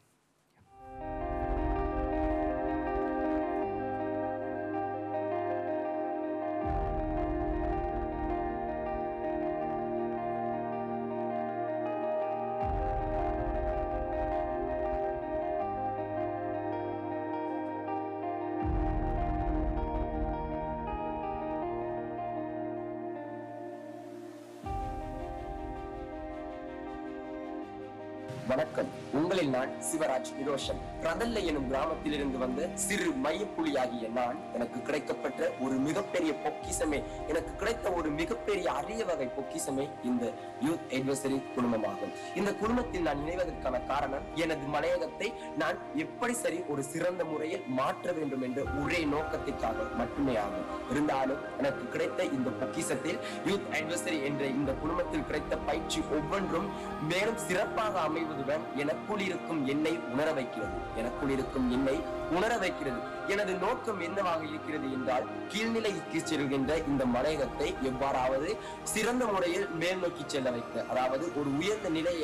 Speaker 6: வணக்கம். உங்களில் நான் சிவராஜ் நிரோஷன். பிரதல்ல எனும் கிராமத்தில் இருந்து வந்த சிறு மையப்புலியாகிய நான், எனக்கு கிடைக்கப்பட்ட ஒரு மிகப்பெரிய பொக்கிசமே, எனக்கு கிடைத்த ஒரு மிகப்பெரிய அரிய வகை பொக்கிசமே இந்த யூத் அட்வைசரி குழுமமாகும். இந்த குழுமத்தில் நான் இணைவதற்கான காரணம், எனது மலையகத்தை நான் எப்படி சரி ஒரு சிறந்த முறையில் மாற்ற வேண்டும் என்ற ஒரே நோக்கத்திற்காக மட்டுமே ஆகும். இருந்தாலும் எனக்கு கிடைத்த இந்த பொக்கிசத்தில் யூத் அட்வைசரி என்ற இந்த குழுமத்தில் கிடைத்த பயிற்சி ஒவ்வொன்றும் மேலும் சிறப்பாக அமைவதுடன் எனக்குள் இருக்கும் என்னை உணர வைக்கிறது. எனக்குள் இருக்கும் என்னை உணர வைக்கிறது. எனது நோக்கம் என்னவாக இருக்கிறது என்றால், கீழ்நிலைக்கு செல்கின்ற இந்த மலையகத்தை எவ்வாறாவது சிறந்த முறையில் மேல் நோக்கி செல்ல வைக்க, அதாவது ஒரு உயர்ந்த நிலையை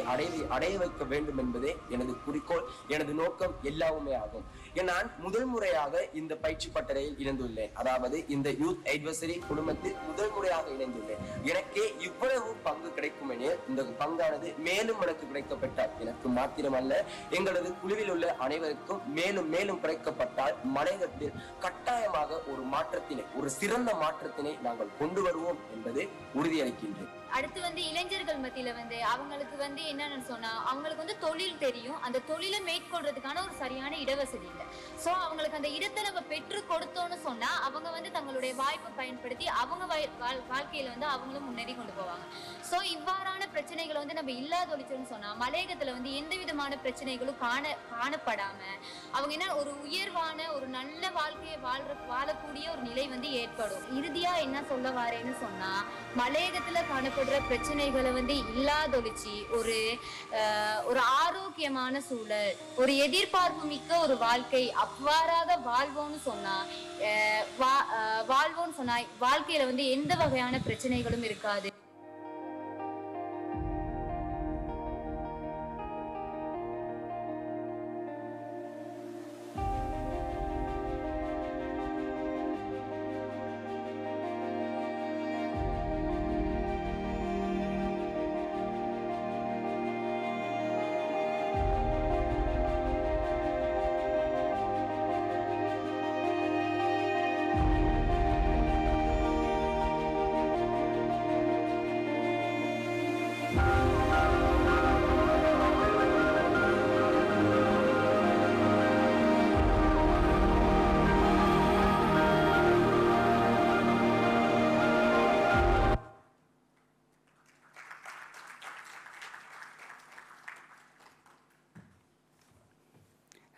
Speaker 6: அடைய வைக்க வேண்டும் என்பதே எனது குறிக்கோள், எனது நோக்கம் எல்லாமே ஆகும். நான் முதல் முறையாக இந்த பயிற்சி பட்டறையில் இணைந்துள்ளேன். அதாவது இந்த யூத் அட்வைசரி குழுமத்தில் முதல் முறையாக இணைந்துள்ளேன். எனக்கே இவ்வளவு பங்கு கிடைக்கும் எனில், இந்த பங்கானது மேலும் எனக்கு கிடைக்கப்பட்டால், எனக்கு மாத்திரமல்ல எங்களது குழுவில் உள்ள அனைவருக்கும் மேலும் மேலும் கிடைக்கப்பட்டால், மலையகத்தில் கட்டாயமாக ஒரு மாற்றத்தினை, ஒரு சிறந்த மாற்றத்தினை நாங்கள் கொண்டு வருவோம் என்பது உறுதியளிக்கின்றேன்.
Speaker 7: அடுத்து இளைஞர்கள் மத்தியில அவங்களுக்கு என்னன்னு சொன்னா, அவங்களுக்கு தொழில் தெரியும், அந்த தொழிலை மேற்கொள்றதுக்கான ஒரு சரியான இடவசதி இல்லை. சோ அவங்களுக்கு அந்த இடத்தை நம்ம பெற்று கொடுத்தோம்னு சொன்னா, அவங்க தங்களுடைய வாய்ப்பை பயன்படுத்தி அவங்க வாழ்க்கையில அவங்களும் முன்னேறி கொண்டு போவாங்க. சோ இவ்வாறான பிரச்சனைகளை நம்ம இல்லாதொழிச்சோம்னு சொன்னா, மலையகத்துல எந்த விதமான பிரச்சனைகளும் காணப்படாம அவங்க ஒரு உயர்வான ஒரு நல்ல வாழ்க்கையை வாழக்கூடிய ஒரு நிலை ஏற்படும். இறுதியா என்ன சொல்ல வரேன்னு சொன்னா, மலையகத்துல காணப்படுற பிரச்சனைகளை இல்லாதொழிச்சு ஒரு ஆரோக்கியமான சூழல், ஒரு எதிர்பார்ப்பு மிக்க ஒரு வாழ்க்கை அவ்வாறாக வாழ்வோம்னு சொன்னா வாழ்க்கையில எந்த வகையான பிரச்சனைகளும் இருக்காது.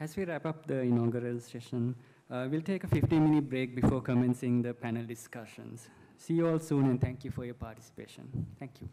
Speaker 1: As we wrap up the inaugural session, we'll take a 15-minute break before commencing the panel discussions. See you all soon, and thank you for your participation. Thank you.